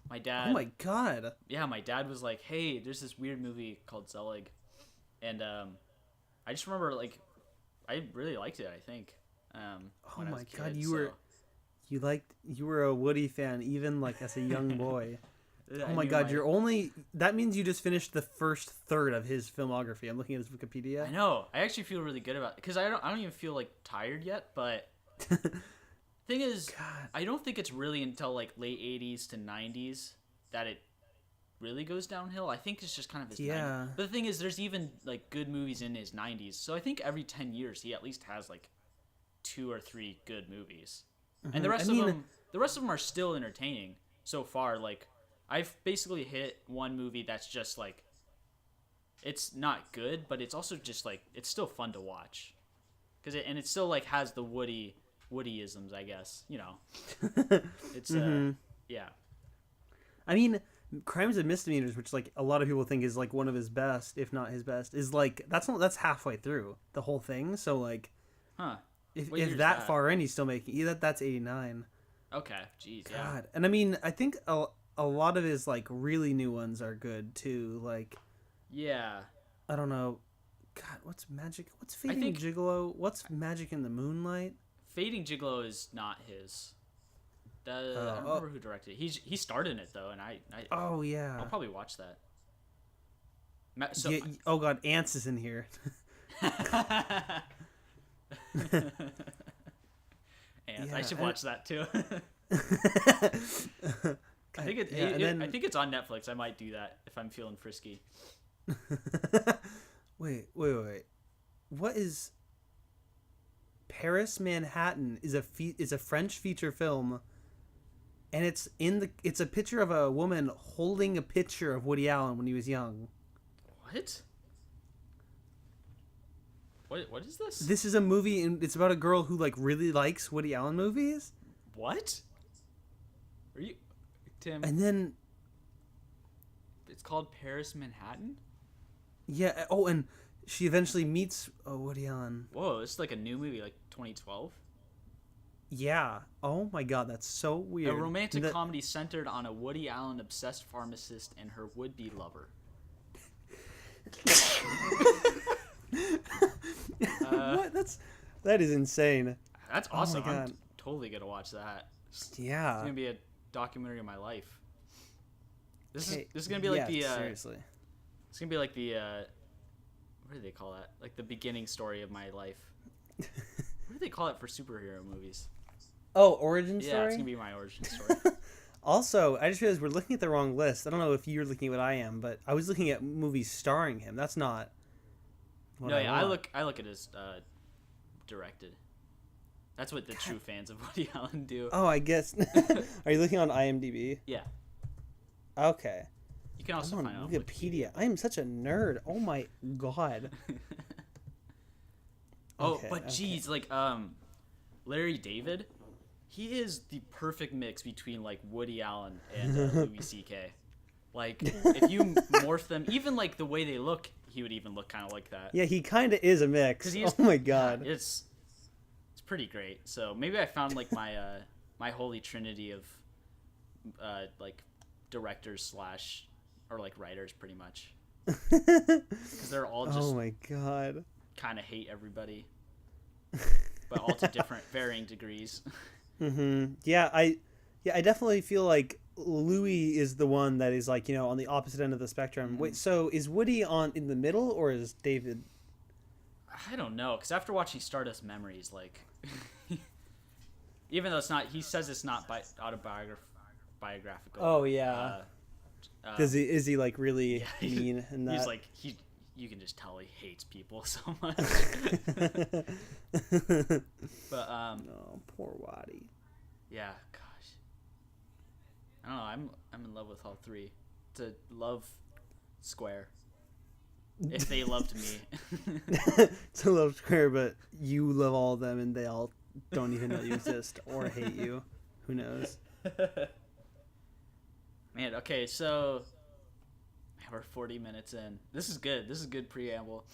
my dad. Oh my God. Yeah, my dad was like, "Hey, there's this weird movie called Zelig," and I just remember like I really liked it. I think. Oh my God, you were a Woody fan even like as a young boy. Oh my God, that means you just finished the first third of his filmography. I'm looking at his Wikipedia. I know. I actually feel really good about it, because I don't even feel like tired yet, but thing is, God. I don't think it's really until like late 80s to 90s that it really goes downhill. I think it's just kind of his 90s. But the thing is, there's even like good movies in his 90s. So I think every 10 years he at least has like 2 or 3 good movies. Mm-hmm. And the rest of them are still entertaining so far. Like, I've basically hit one movie that's just like, it's not good, but it's also just like, it's still fun to watch, and it still like has the Woodyisms, I guess, you know. It's yeah. I mean, Crimes and Misdemeanors, which like a lot of people think is like one of his best, if not his best, is like that's halfway through the whole thing. So like, if that far in, he's still making that's 89. Okay, jeez, God. Yeah. And I mean, I think a lot of his like really new ones are good too. Like, yeah, I don't know. God, what's Magic? What's Fading Gigolo? What's Magic in the Moonlight? Fading Gigolo is not his. I don't remember who directed it. He starred in it though, and I oh yeah, I'll probably watch that. Oh God, Ants is in here. And Yeah, I should watch that too. I think I think it's on Netflix. I might do that if I'm feeling frisky. Wait. What is Paris Manhattan is a French feature film, and it's a picture of a woman holding a picture of Woody Allen when he was young. What? What is this? This is a movie, and it's about a girl who like really likes Woody Allen movies. What? Are you, Tim? And then It's called Paris Manhattan? yeah. Oh, and she eventually meets Woody Allen. Whoa, this is like a new movie, like 2012. Yeah. Oh my God, that's so weird. A romantic comedy centered on a Woody Allen obsessed pharmacist and her would-be lover. What? That is insane. That's awesome. Oh my God. I'm totally gonna watch that. It's Yeah. gonna be a documentary of my life. This is gonna be like seriously. It's gonna be like the what do they call that? Like the beginning story of my life. What do they call it for superhero movies? Oh, origin story? Yeah, it's gonna be my origin story. Also, I just realized we're looking at the wrong list. I don't know if you're looking at what I am, but I was looking at movies starring him. That's not what No, yeah, I want. look at his directed. That's what the true fans of Woody Allen do. Oh, I guess. Are you looking on IMDb? Yeah. Okay. You can also I'm find it on on Wikipedia. I am such a nerd. Oh my God. Okay, but geez, like Larry David, he is the perfect mix between like Woody Allen and Louis C.K. Like if you morph them, even like the way they look, he would even look kind of like that. Yeah, he kind of is a mix. Oh my God. Yeah, it's pretty great. So maybe I found like my my holy trinity of like directors / or like writers, pretty much, because they're all just Oh my God. kind of hate everybody, but all to different varying degrees. Yeah, I definitely feel like Louis is the one that is like, on the opposite end of the spectrum. Wait, so is Woody in the middle, or is David? I don't know, because after watching Stardust Memories, like, even though it's not, he says it's not autobiographical. Oh yeah. Is he like really mean and that? He's like you can just tell he hates people so much. But oh, poor Waddy. Yeah, gosh. I don't know. I'm in love with all three. It's a love square. If they loved me. It's a love square, but you love all of them, and they all don't even know you exist or hate you. Who knows? Man, okay, so we're 40 minutes in. This is good. This is good preamble.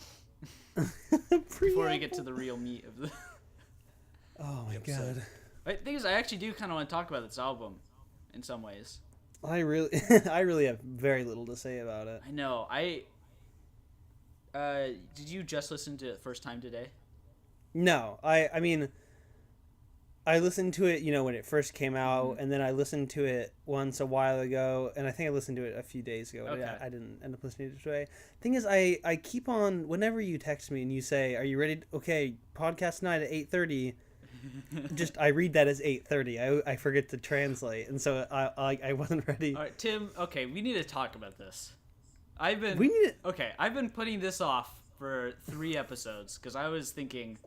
Before we get to the real meat of the Oh my God. The thing is, I actually do kind of want to talk about this album in some ways. I really have very little to say about it. I know. Did you just listen to it the first time today? No, I mean, I listened to it, when it first came out, and then I listened to it once a while ago, and I think I listened to it a few days ago. Okay. I didn't end up listening to it today. Thing is, I keep on, whenever you text me and you say, "Are you ready? Okay, podcast tonight at 8:30." Just I read that as 8:30. I forget to translate, and so I wasn't ready. All right, Tim. Okay, we need to talk about this. I've been putting this off for 3 episodes because I was thinking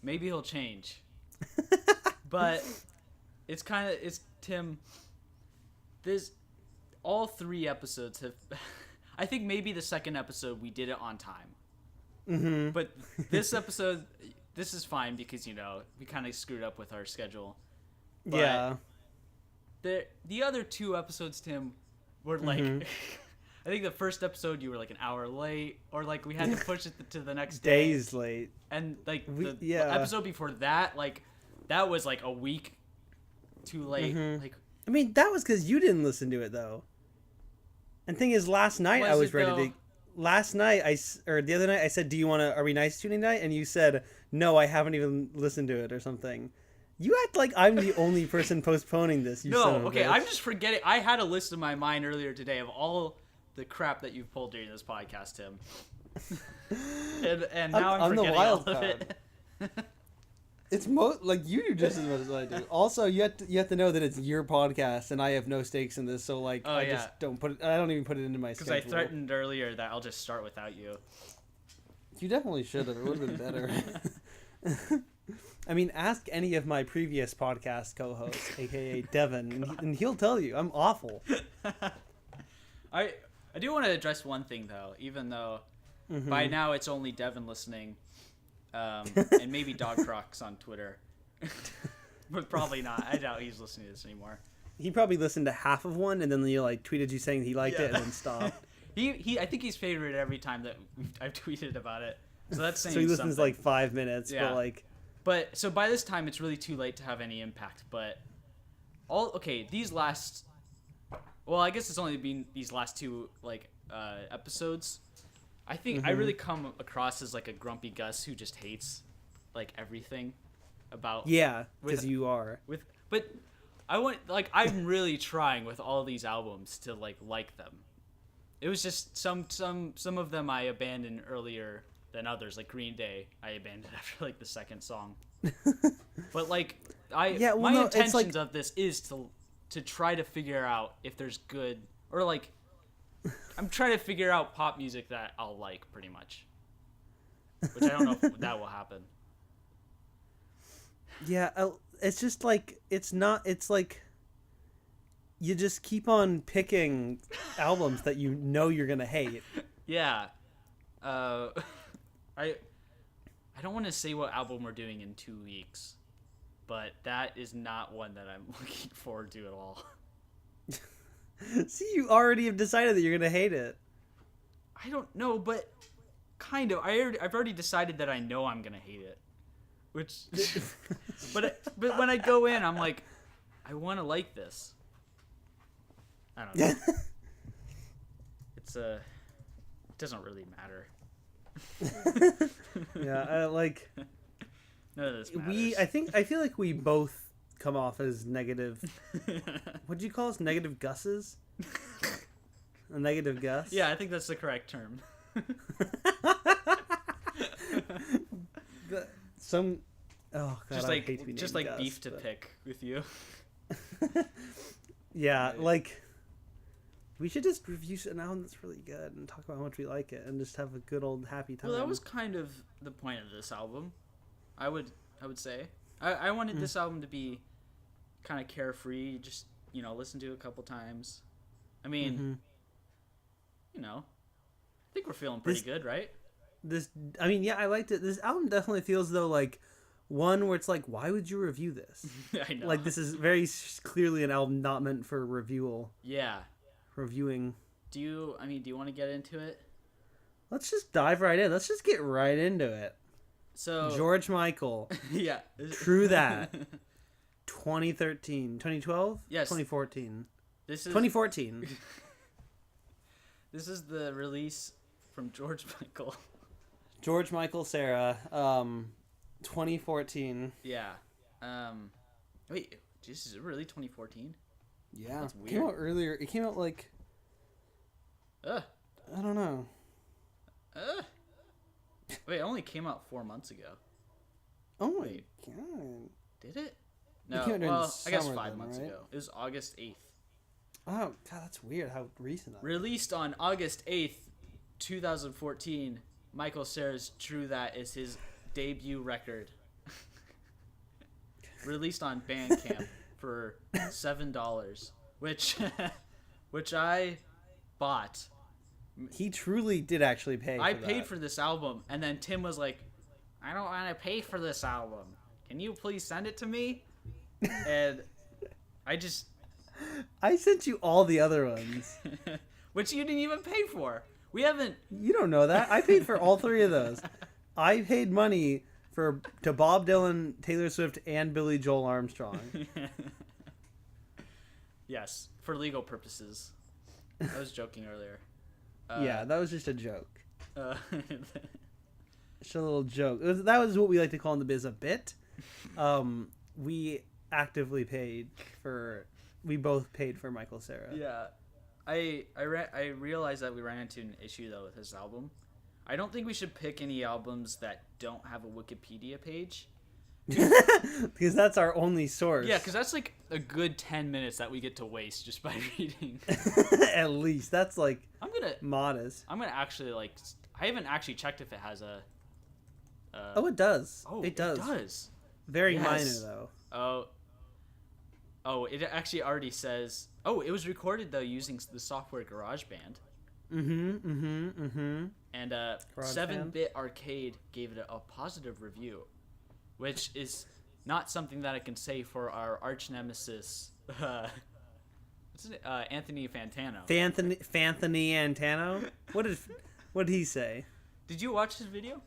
maybe he'll change, but it's Tim. This all 3 episodes have. I think maybe the second episode we did it on time, but this episode. This is fine because, we kind of screwed up with our schedule. But yeah. The other 2 episodes, Tim, were like... I think the first episode you were like an hour late, or like we had to push it to the next day. Days late. And like the episode before that, like that was like a week too late. Like, I mean, that was because you didn't listen to it, though. And thing is, last night I was ready to... Last night, the other night, I said, are we nice tuning night? And you said, no, I haven't even listened to it or something. You act like I'm the only person postponing this. You son of a bitch. I'm just forgetting. I had a list in my mind earlier today of all the crap that you've pulled during this podcast, Tim. and now I'm forgetting all of it. It's like you do just as much as I do. Also, you have to know that it's your podcast and I have no stakes in this. So like, just don't put it. I don't even put it into my schedule. Because I threatened earlier that I'll just start without you. You definitely should have. It would have been better. I mean, ask any of my previous podcast co-hosts, aka Devin, and he'll tell you I'm awful. I do want to address one thing though, even though by now it's only Devin listening, and maybe Dog Crocs on Twitter, but probably not. I doubt he's listening to this anymore. He probably listened to half of one, and then he like tweeted you saying he liked it, and then stopped. I think he's favorite every time that I've tweeted about it. So that's saying so he listens something. like 5 minutes, But so by this time it's really too late to have any impact. But these last, well, I guess it's only been these last two episodes. I think I really come across as like a grumpy Gus who just hates like everything about. Yeah, because you are. But I'm really trying with all these albums to like them. It was just some of them I abandoned earlier than others, like Green Day. I abandoned after like the second song. But my intentions of this is to try to figure out if there's good or like I'm trying to figure out pop music that I'll like pretty much, which I don't know if that will happen. Yeah, it's just like it's like you just keep on picking albums that you know you're gonna hate. Yeah, I don't want to say what album we're doing in 2 weeks, but that is not one that I'm looking forward to at all. See, you already have decided that you're gonna hate it. I don't know, but kind of. I've already decided that I know I'm gonna hate it, which. but when I go in, I'm like, I want to like this. I don't know. It doesn't really matter. Yeah, none of this matters. I feel like we both come off as negative. What'd you call us? Negative Gusses? A negative Gus? Yeah, I think that's the correct term. Oh god, just I hate to be just named like Gus, beef to pick with you. Yeah, like we should just review an album that's really good and talk about how much we like it and just have a good old happy time. Well, that was kind of the point of this album. I would say I wanted this album to be kind of carefree, just listen to it a couple times. I mean, I think we're feeling pretty good, right? Yeah, I liked it. This album definitely feels though like one where it's like, why would you review this? I know. Like this is very clearly an album not meant for reviewal. Yeah. Reviewing. Do you want to get into it? Let's just dive right in. Let's just get right into it. So George Michael. Yeah. True that. 2013. 2012? Yes. 2014. This is 2014. This is the release from George Michael. George Michael, Cera. 2014. Yeah. Wait, is it really 2014? Yeah. That's weird. It came out earlier. It came out like I don't know. Wait, it only came out 4 months ago. Oh my god. Did it? No, came out during the I guess summer 5 then, months right? ago. It was August 8th. Oh god, that's weird how recent that Released on August 8th, 2014, Michael Cera's True That is his debut record. Released on Bandcamp for $7, which I bought. He truly did actually pay. I paid for this album, and then Tim was like, I don't want to pay for this album. Can you please send it to me? And I sent you all the other ones. Which you didn't even pay for. We haven't... You don't know that. I paid for all three of those. I paid money to Bob Dylan, Taylor Swift, and Billy Joel Armstrong. Yes, for legal purposes. I was joking earlier. Yeah, that was just a joke. Just a little joke. That was what we like to call in the biz a bit. We actively we both paid for Michael Cera. Yeah. I realized that we ran into an issue, though, with this album. I don't think we should pick any albums that don't have a Wikipedia page. Because that's our only source. Yeah, because that's like a good 10 minutes that we get to waste just by reading. At least that's like I'm gonna modest. actually like. I haven't actually checked if it has a. Oh, it does. Oh, it does. It does. Very Yes. minor though. Oh, it actually already says. Oh, it was recorded though using the software GarageBand. And 7-Bit Arcade gave it a positive review, which is not something that I can say for our arch nemesis, Anthony Fantano. Fanthony Antano. What did he say? Did you watch his video?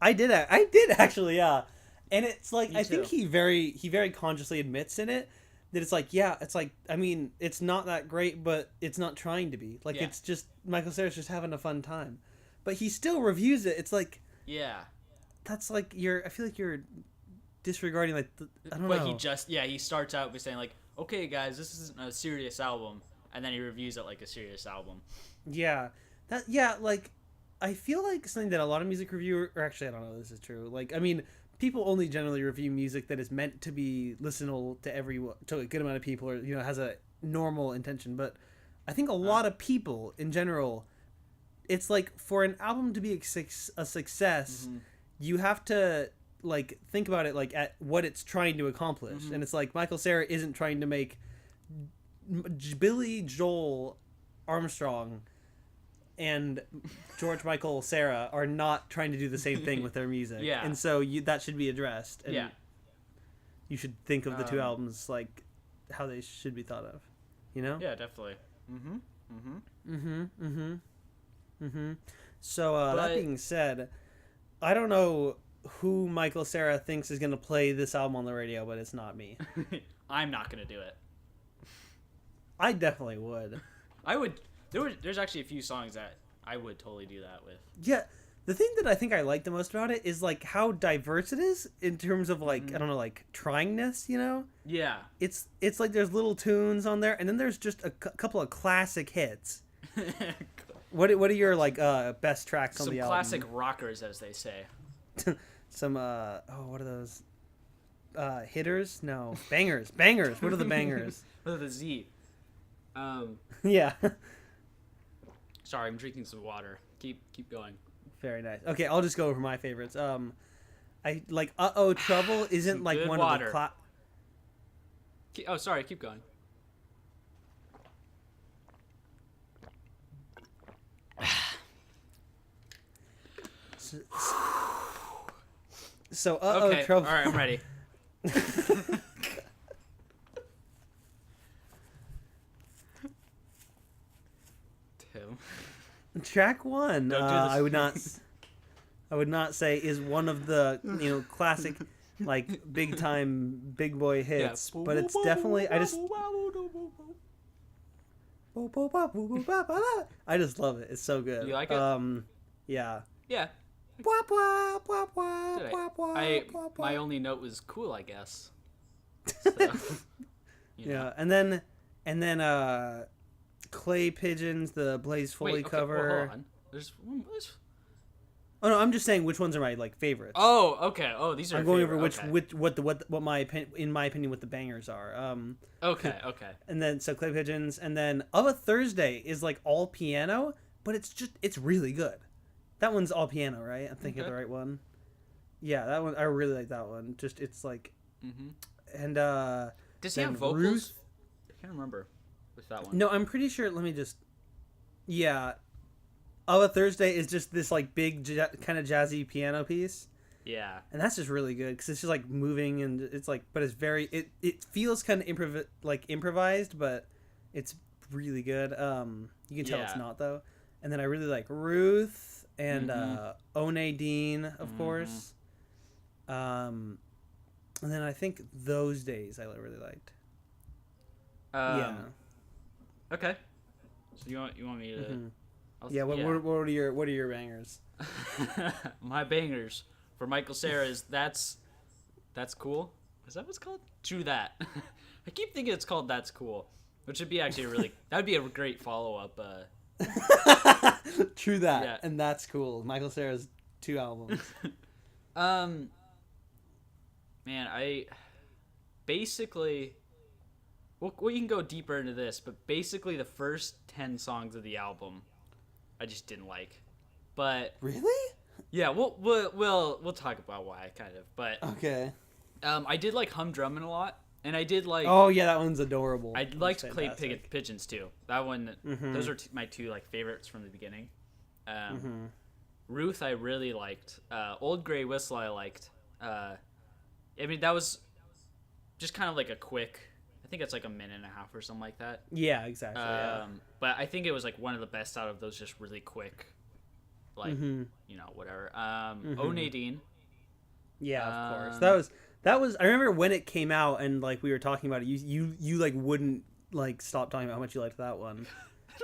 I did actually, yeah. And it's like Me I think too. he very consciously admits in it that it's like, yeah, it's like, I mean, it's not that great, but it's not trying to be. Like, Yeah. it's just Michael Cera's just having a fun time. But he still reviews it. It's like, Yeah. that's like I feel like you're disregarding like I don't But know. he starts out by saying like, "Okay, guys, this isn't a serious album," and then he reviews it like a serious album. Yeah. Like I feel like something that a lot of music reviewers, or actually I don't know if this is true. Like, I mean, people only generally review music that is meant to be listenable to to a good amount of people, or has a normal intention. But I think a lot of people in general, it's like for an album to be a success, you have to like think about it like at what it's trying to accomplish, and it's like Michael Cera isn't trying to make Billy Joel Armstrong and George Michael Cera are not trying to do the same thing with their music. Yeah. And so that should be addressed. And Yeah. you should think of the two albums like how they should be thought of. Yeah, definitely. So that being said, I don't know who Michael Cera thinks is going to play this album on the radio, but it's not me. I'm not gonna do it. I definitely would. I would. There's actually a few songs that I would totally do that with. Yeah, the thing that I think I like the most about it is like how diverse it is in terms of like I don't know, like tryingness. Yeah. It's like there's little tunes on there, and then there's just a couple of classic hits. What are your like best tracks on Some the album? classic rockers, as they say. Some what are those? Hitters? No, bangers. Bangers. What are the bangers? What are the Z? Yeah. Sorry, I'm drinking some water. Keep going. Very nice. Okay, I'll just go over my favorites. I like Trouble isn't Some like good one water. of the Sorry, keep going. So Okay, Trouble. all right, I'm ready. Tim. Track 1, Don't do this. I would not say is one of the classic like big time big boy hits, but it's definitely I just love it. It's so good. You like it? Yeah. Yeah. Bwah, bwah, bwah, bwah, Did bwah, bwah, I bwah, my bwah. only note was cool, I guess. So, Yeah, and then Clay Pigeons, the Blaze Foley Wait, okay, cover. well, hold on. There's Oh no, I'm just saying which ones are my like favorites. Oh, okay. Oh, these are. I'm going over favorite. Okay. what my in my opinion what the bangers are. Okay. And then so Clay Pigeons, and then Of a Thursday is like all piano, but it's really good. That one's all piano, right? I'm thinking of the right one. Yeah, that one I really like that one. Just it's like, and Does he then have vocals? Ruth- I can't remember with that one. No, I'm pretty sure. Let me just. Yeah, Of a Thursday is just this like big kind of jazzy piano piece. Yeah. And that's just really good because it's just like moving and it's like, but it's very it feels kind of improvised, but it's really good. You can tell it's Yeah. not though. And then I really like Ruth and One Dean, of course. And then I think Those Days I really liked. Yeah. Okay. So you want me to? Yeah. What are your bangers? My bangers for Michael Cera is that's cool. Is that what's called? True That. I keep thinking it's called That's Cool, which would be actually that would be a great follow up. True That, Yeah. and That's Cool. Michael Cera's 2 albums. Man, I basically we can go deeper into this, but basically the first 10 songs of the album I just didn't like. But Really? yeah, we'll talk about why kind of. But Okay. I did like Humdrummin' a lot, and I did like Oh yeah, that one's adorable. I liked Clay Fantastic. Pigeons too. That one, those are my two like favorites from the beginning. Ruth I really liked. Old Grey Whistle I liked. I mean that was just kind of like a quick. I think it's like a minute and a half or something like that. Yeah, exactly. Yeah. But I think it was like one of the best out of those just really quick, like whatever. Oh Nadine. Yeah, of course. That was. I remember when it came out and like we were talking about it. You like wouldn't like stop talking about how much you liked that one.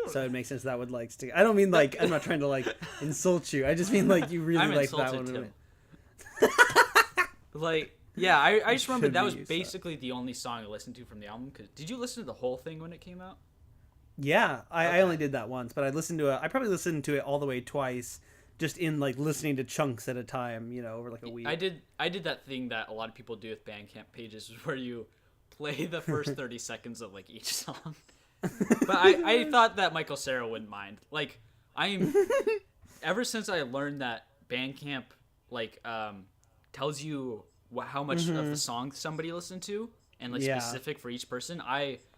So it makes sense that would like stick. I don't mean like I'm not trying to like insult you. I just mean like you really liked that one. Too. Like yeah, I just remember that was basically the only song I listened to from the album. Cause did you listen to the whole thing when it came out? Yeah, I only did that once, but I listened to it. I probably listened to it all the way twice, just in like listening to chunks at a time, over like a week. I did that thing that a lot of people do with Bandcamp pages, where you play the first 30 seconds of like each song. But I thought that Michael Cera wouldn't mind. Like ever since I learned that Bandcamp like tells you how much of the song somebody listened to and like specific for each person,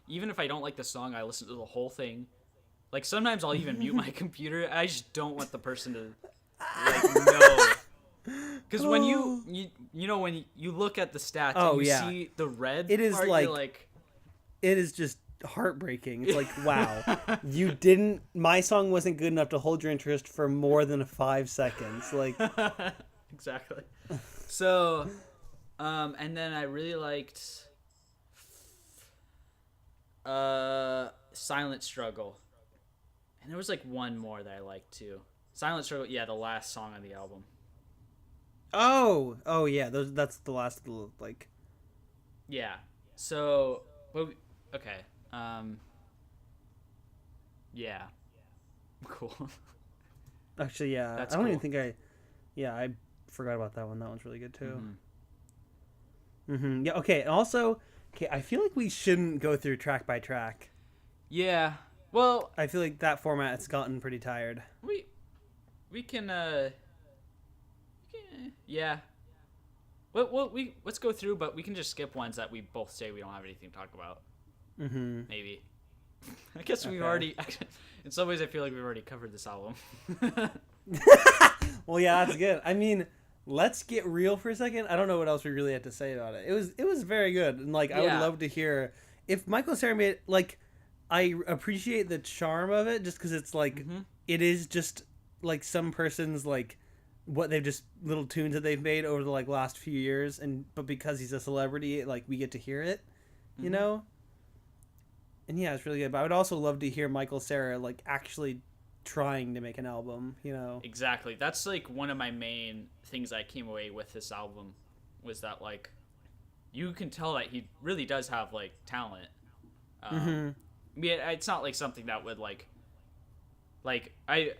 even if I don't like the song, I listen to the whole thing. Like sometimes I'll even mute my computer. I just don't want the person to like know. Because when you when you look at the stats and you see the red, it is part, like it is just heartbreaking. It's like wow, my song wasn't good enough to hold your interest for more than 5 seconds. Like exactly. So, and then I really liked Silent Struggle. And there was like one more that I liked too. Silent Struggle, yeah, the last song on the album. Oh yeah, that's the last like. Yeah. So, okay. Yeah. Cool. Actually, yeah. That's I don't cool. even think I forgot about that one. That one's really good too. Yeah. Okay. Also, I feel like we shouldn't go through track by track. Yeah. Well, I feel like that format has gotten pretty tired. We can yeah. Well, let's go through, but we can just skip ones that we both say we don't have anything to talk about. Maybe. I guess we've already. In some ways, I feel like we've already covered this album. Well, yeah, that's good. I mean, let's get real for a second. I don't know what else we really had to say about it. It was very good, and like I would love to hear if Michael Cera made like. I appreciate the charm of it just because it's like it is just like some person's like what they've just little tunes that they've made over the like last few years, but because he's a celebrity, like we get to hear it, you know. And yeah, it's really good. But I would also love to hear Michael Cera like actually trying to make an album, Exactly. That's like one of my main things I came away with this album was that like you can tell that he really does have like talent. I mean, it's not like something that would like I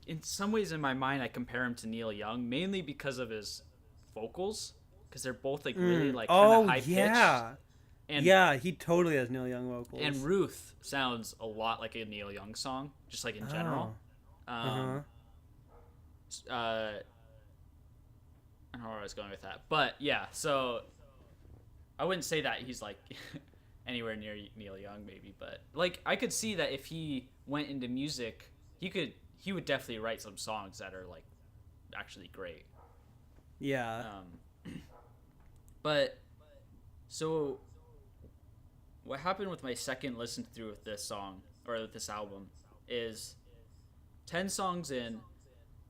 in some ways in my mind I compare him to Neil Young mainly because of his vocals because they're both like really like kind of high pitched. And yeah, he totally has Neil Young vocals. And Ruth sounds a lot like a Neil Young song, just like in general. I don't know where I was going with that, but yeah. So I wouldn't say that he's like anywhere near Neil Young, maybe, but like I could see that if he went into music, he would definitely write some songs that are like actually great. Yeah. But so what happened with my second listen through with this song or with this album is 10 songs in,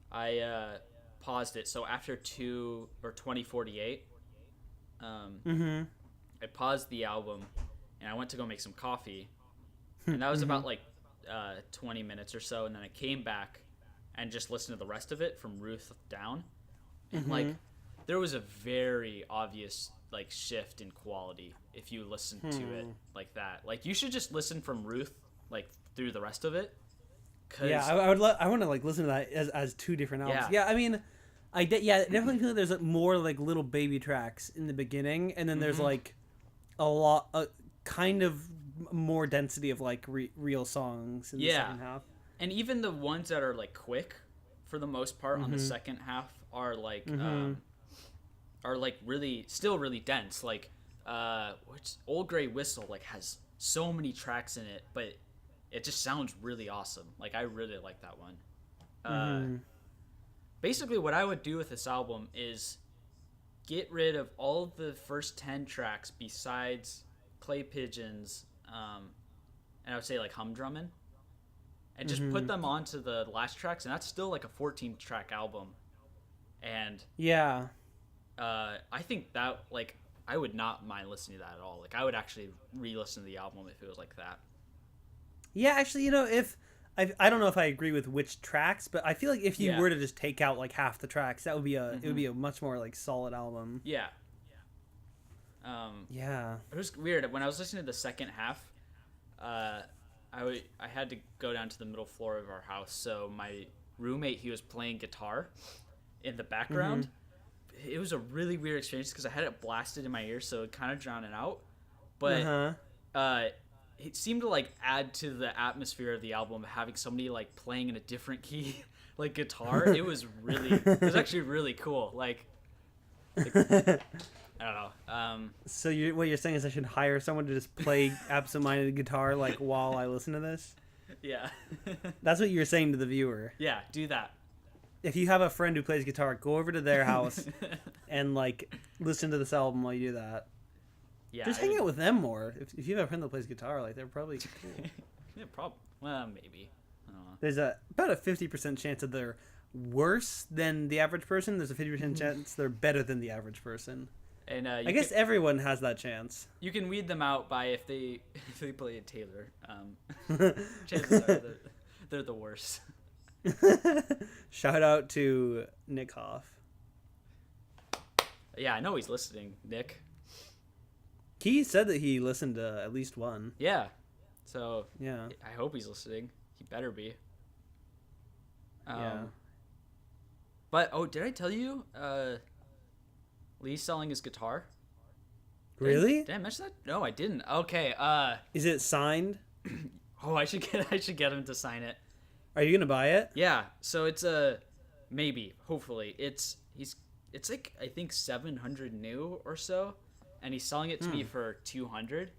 I paused it. So after 2048, I paused the album and I went to go make some coffee, and that was about like 20 minutes or so, and then I came back and just listened to the rest of it from Ruth down, and like there was a very obvious like shift in quality if you listen to it like that. Like you should just listen from Ruth like through the rest of it. Yeah, I want to like listen to that as two different albums. Yeah, I mean, I did, yeah, I definitely feel like there's like more like little baby tracks in the beginning, and then there's like a kind of more density of like real songs in the Yeah, second half. and even the ones that are like quick, for the most part, on the second half are like really still really dense. Like, which Old Grey Whistle like has so many tracks in it, but it just sounds really awesome. Like I really like that one. Basically, what I would do with this album is get rid of all of the first 10 tracks besides Clay Pigeons, and I would say like Humdrummin', and just put them onto the last tracks, and that's still like a 14-track album. And Yeah. I think that like I would not mind listening to that at all. Like I would actually re-listen to the album if it was like that. Yeah, actually, if I don't know if I agree with which tracks, but I feel like if you were to just take out like half the tracks, that would be it would be a much more like solid album. Yeah. Yeah. It was weird when I was listening to the second half. I had to go down to the middle floor of our house, so my roommate, he was playing guitar in the background. It was a really weird experience because I had it blasted in my ear, so it kind of drowned it out. But it seemed to like add to the atmosphere of the album, having somebody like playing in a different key, like guitar. It was actually really cool. Like I don't know. So what you're saying is I should hire someone to just play absent-minded guitar like while I listen to this? Yeah. That's what you're saying to the viewer. Yeah, do that. If you have a friend who plays guitar, go over to their house and like listen to this album while you do that. Yeah. Just hang out with them more. If you have a friend that plays guitar, like they're probably cool. Yeah, probably. Well, maybe. I don't know. There's about a 50% chance that they're worse than the average person. There's a 50% chance they're better than the average person. And I guess everyone has that chance. You can weed them out by if they play a Taylor. Chances are they're the worst. Shout out to Nick Hoff. Yeah, I know he's listening, Nick. He said that he listened to at least one. Yeah. So yeah, I hope he's listening. He better be. Yeah. But did I tell you? Lee's selling his guitar. Really? Did I mention that? No, I didn't. Okay. Is it signed? I should get him to sign it. Are you gonna buy it? Yeah. So it's maybe, hopefully. It's like I think 700 new or so, and he's selling it to me for 200.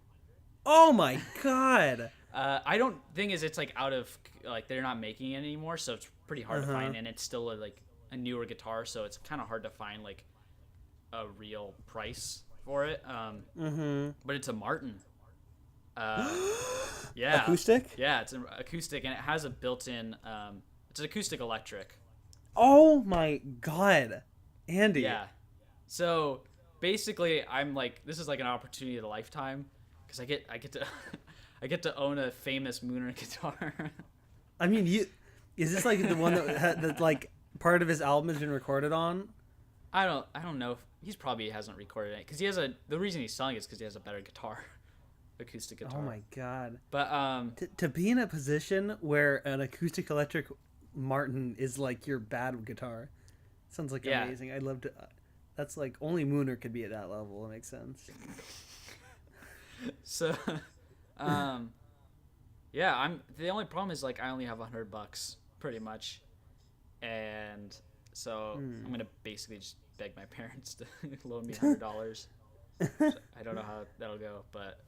Oh my god. I don't thing is it's like out of like they're not making it anymore, so it's pretty hard to find, and it's still a newer guitar, so it's kind of hard to find like a real price for it. But it's a Martin. Yeah. Acoustic? Yeah, it's an acoustic, and it has a built-in. It's an acoustic electric. Oh my god, Andy. Yeah. So basically, I'm like, this is like an opportunity of a lifetime because I get to own a famous Mooner guitar. I mean, is this like the one that like part of his album has been recorded on? I don't know. He's probably hasn't recorded it because he has the reason he's selling it is because he has a better guitar. Acoustic guitar. Oh my god. But to be in a position where an acoustic electric Martin is like your bad guitar sounds like amazing. I'd love to. That's like only Mooner could be at that level. It makes sense. So yeah, I'm the only problem is like I only have $100 pretty much, and so I'm gonna basically just beg my parents to loan me $100. I don't know how that'll go, but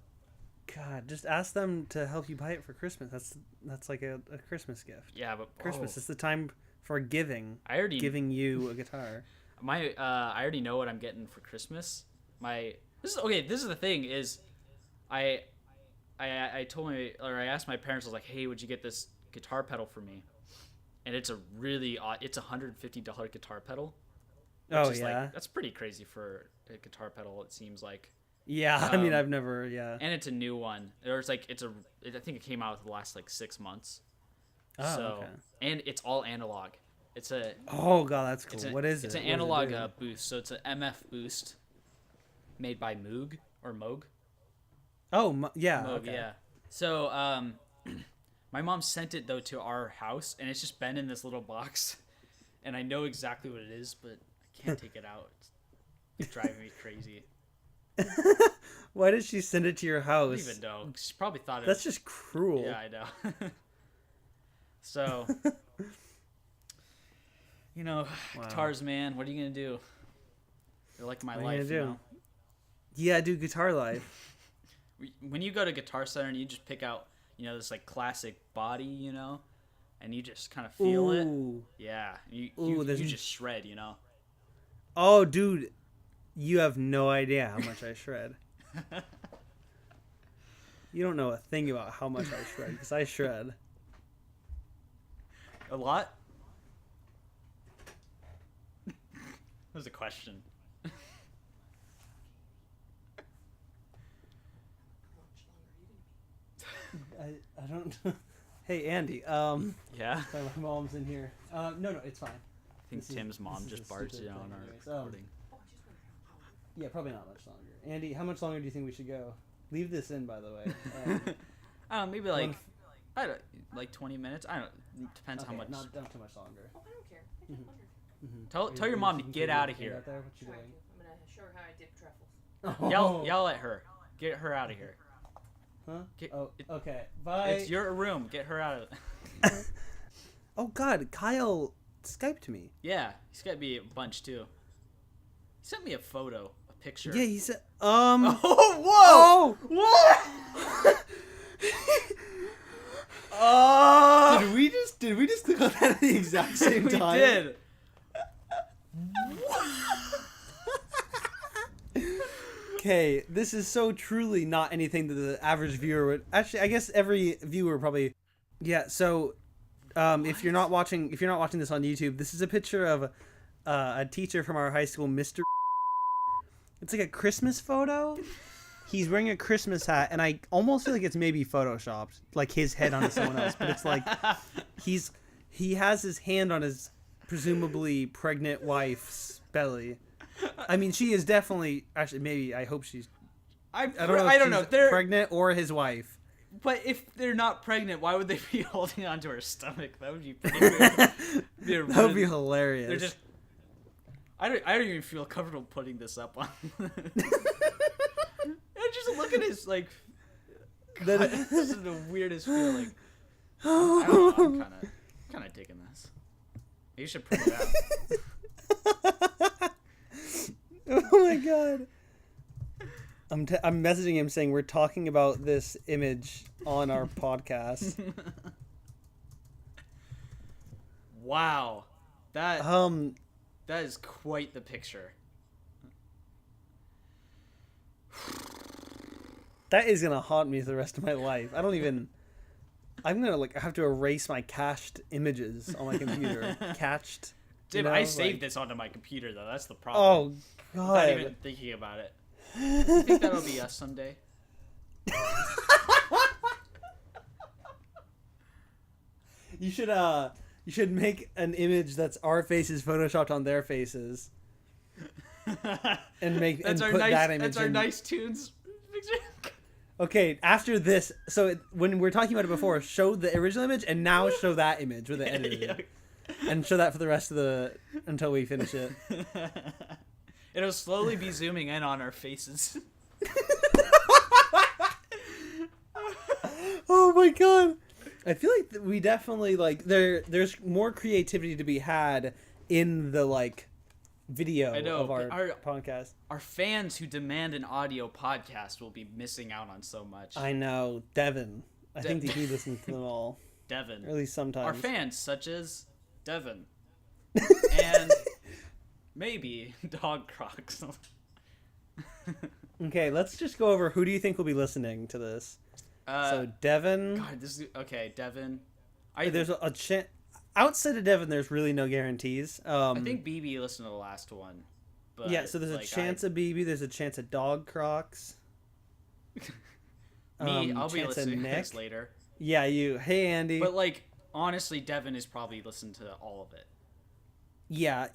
God, just ask them to help you buy it for Christmas. That's like a Christmas gift. Yeah, but Christmas is the time for giving. Giving you a guitar. I already know what I'm getting for Christmas. This is the thing is, I asked my parents, I was like, hey, would you get this guitar pedal for me? And it's it's $150 guitar pedal. Like, that's pretty crazy for a guitar pedal. It seems like. Yeah, I mean, I've never, and it's a new one. I think it came out in the last like 6 months. Oh, okay. And it's all analog. Oh god, that's cool. What is it? It's an analog boost, so it's an MF boost made by Moog or Moog. Oh, yeah. Moog, okay. yeah. So, my mom sent it though to our house, and it's just been in this little box, and I know exactly what it is, but I can't take it out. It's driving me crazy. Why did she send it to your I house? don't even know. She probably thought it That's was... just cruel. Yeah, I know. So, wow. Guitars, man. What are you going to do? They're like my life, you know? Yeah, I do Guitar Live. When you go to Guitar Center and you just pick out, this like classic body, and you just kind of feel it. Yeah. You just shred, Oh, dude. You have no idea how much I shred. You don't know a thing about how much I shred, because I shred. A lot? That was a question. I don't... Hey, Andy. Yeah? Sorry, my mom's in here. No, it's fine. I think Tim's mom just barged in on our recording. Yeah, probably not much longer. Andy, how much longer do you think we should go? Leave this in, by the way. I don't know, maybe like 20 minutes. I don't. Depends how much. Not too much longer. Oh, I don't care. I take longer. Tell your mom to get out of here. Out there? What you I'm doing? gonna show her how I dip truffles. Oh. Yell at her. Get her out of here. Huh? Okay. Bye. It's your room. Get her out of it. Oh God, Kyle Skyped me. Yeah, he's got to be a bunch too. He sent me a photo, a picture. Yeah, he said. Oh, whoa! Oh! Oh! Did we just click on that at the exact same time? We did. Okay, this is so truly not anything that the average viewer would. Actually, I guess every viewer probably. Yeah. So, if you're not watching this on YouTube, this is a picture of a teacher from our high school, Mr. It's like a Christmas photo. He's wearing a Christmas hat, and I almost feel like it's maybe photoshopped, like his head onto someone else. But it's like he has his hand on his presumably pregnant wife's belly. I mean, she is definitely actually. Maybe I hope she's. I don't know. They're pregnant or his wife. But if they're not pregnant, why would they be holding onto her stomach? That would be pretty weird. That would be hilarious. They're just. I don't even feel comfortable putting this up on. Just look at his like. God, this is the weirdest feeling. I don't know, I'm kind of digging this. You should print it out. Oh my god. I'm messaging him saying we're talking about this image on our podcast. Wow, that is quite the picture. That is gonna haunt me for the rest of my life. I'm gonna have to erase my cached images on my computer. Cached. Dude, I saved this onto my computer though. That's the problem. Oh god. Not even thinking about it. You think that'll be us someday? You should make an image that's our faces photoshopped on their faces. And put that image. That's our nice tunes picture. Okay, after this, so when we're talking about it before, show the original image and now show that image with the edited, and show that for the rest of until we finish it. It'll slowly be zooming in on our faces. Oh my god! I feel like we definitely there's more creativity to be had in the video of our podcast. Our fans who demand an audio podcast will be missing out on so much. I know, Devin. I think that he listens to them all. Devin. Or at least sometimes. Our fans, such as Devin. And maybe Dog Crocs. Okay, let's just go over who do you think will be listening to this. So Devin. God, this is okay. Devin. There's a chance. Outside of Devin, there's really no guarantees. I think BB listened to the last one. But yeah, so there's a chance of BB. There's a chance of Dog Crocs. Me, I'll be listening to this later. Yeah, you. Hey, Andy. But honestly, Devin is probably listened to all of it. Yeah,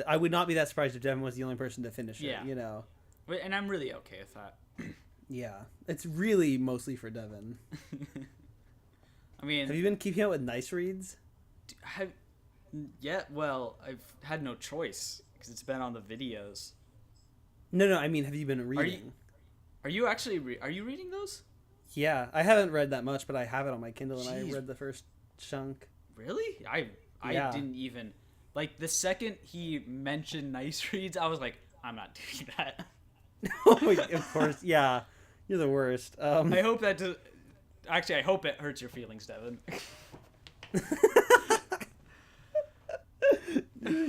I would not be that surprised if Devin was the only person to finish it. Yeah. And I'm really okay with that. Yeah, it's really mostly for Devin. I mean, have you been keeping up with Nice Reads? Yeah, well, I've had no choice because it's been on the videos. No, I mean, have you been reading? Are you actually are you reading those? Yeah, I haven't read that much, but I have it on my Kindle, and I Jeez. read the first chunk. Really? I Yeah. didn't even like the second he mentioned nice reads, I was like, I'm not doing that. Of course, yeah. You're the worst. I hope that does. Actually, I hope it hurts your feelings, Devin.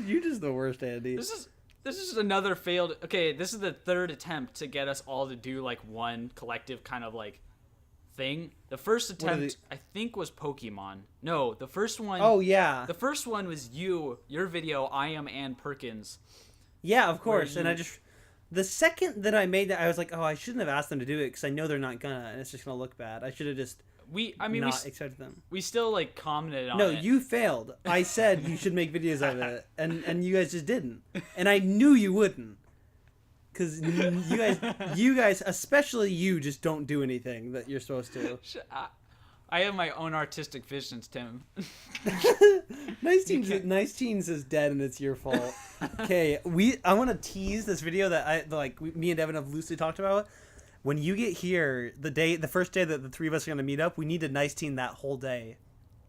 You're just the worst, Andy. This is another failed. Okay, this is the third attempt to get us all to do like one collective kind of like thing. The first attempt, I think, was Pokemon. No, the first one. Oh yeah. The first one was your video. I am Ann Perkins. Yeah, of course. And the second that I made that, I was like, oh, I shouldn't have asked them to do it because I know they're not gonna, and it's just gonna look bad. I should have just not expected them. We still like commented on it. No, you failed. I said you should make videos of it, and you guys just didn't. And I knew you wouldn't, because you guys, especially you, just don't do anything that you're supposed to. I have my own artistic visions, Tim. Nice Teens is dead, and it's your fault. Okay, I want to tease this video that me and Devin have loosely talked about. When you get here, the first day that the three of us are gonna meet up, we need a Nice Teen that whole day,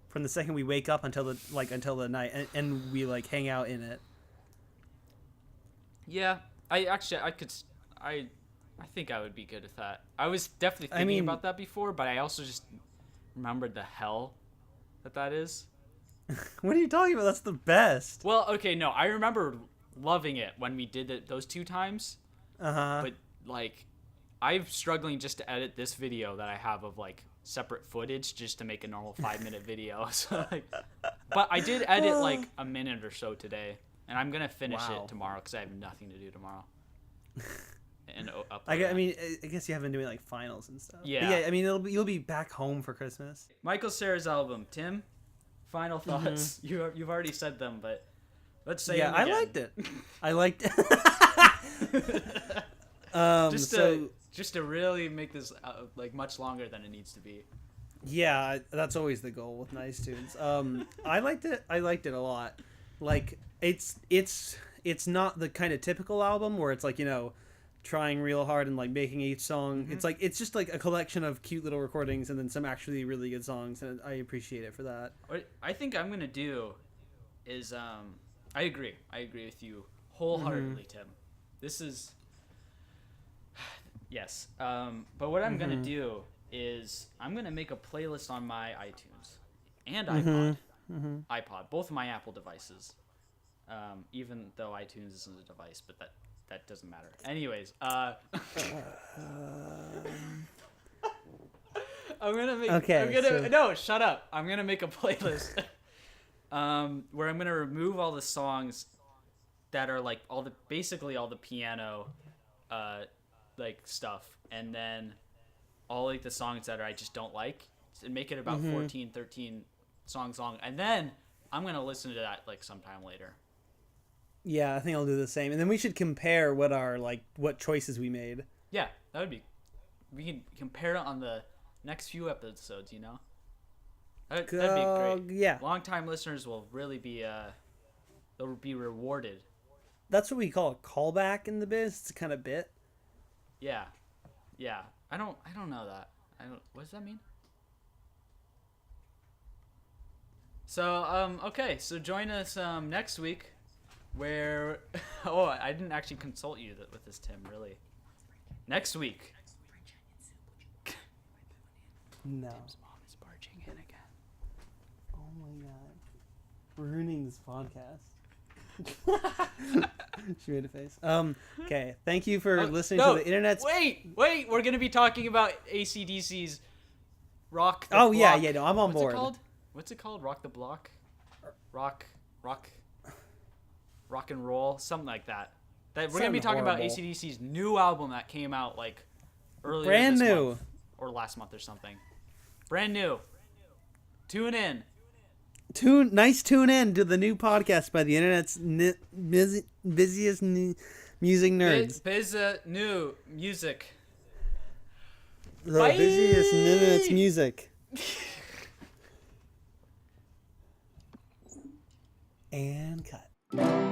from the second we wake up until the night, and we like hang out in it. Yeah, I think I would be good with that. I was definitely thinking about that before, but I also just remembered the hell that is. What are you talking about? That's the best. Well, okay, no, I remember loving it when we did it those 2 times. But like, I'm struggling just to edit this video that I have of like separate footage just to make a normal 5-minute video. So like, but I did edit like a minute or so today, and I'm gonna finish it tomorrow because I have nothing to do tomorrow. And I guess you have been doing like finals and stuff. Yeah. But yeah, I mean, you'll be back home for Christmas. Michael Cera's album, Tim. Final thoughts. You've already said them, but let's say them again. I liked it. I liked it. Just to really make this like much longer than it needs to be. Yeah, that's always the goal with Nice Tunes. I liked it. I liked it a lot. Like it's not the kind of typical album where it's like, you know, trying real hard and like making each song. Mm-hmm. It's just like a collection of cute little recordings and then some actually really good songs, and I appreciate it for that. What I think I'm gonna do is I agree with you wholeheartedly, Tim. This is yes. But what I'm gonna do is I'm gonna make a playlist on my iTunes and iPod, both of my Apple devices. Even though iTunes isn't a device, but that doesn't matter. Anyways, I'm gonna make. No, shut up. I'm gonna make a playlist where I'm gonna remove all the songs that are like basically all the piano, like stuff, and then all like the songs that I just don't like, and make it about 14, 13 songs long, and then I'm gonna listen to that like sometime later. Yeah, I think I'll do the same, and then we should compare what choices we made. Yeah, that would be. We can compare it on the next few episodes. You know, that'd be great. Yeah, long-time listeners will really be they'll be rewarded. That's what we call a callback in the biz. It's a kind of bit. Yeah. I don't know that. What does that mean? So okay, so join us next week. Where I didn't actually consult you with this, Tim, really. Next week. No. Tim's mom is barging in again. Oh my god. We're ruining this podcast. She made a face. Okay. Thank you for listening to the internet's. Wait. We're gonna be talking about AC/DC's Rock the Block. Yeah. No, I'm on board. What's it called? Rock the Block? Rock and roll, something like that. We're gonna be talking about AC/DC's new album that came out like earlier brand this new month, or last month or something. Brand new. Tune in. Tune in to the new podcast by the internet's busiest music nerds. New music. The busiest internet's music. And cut.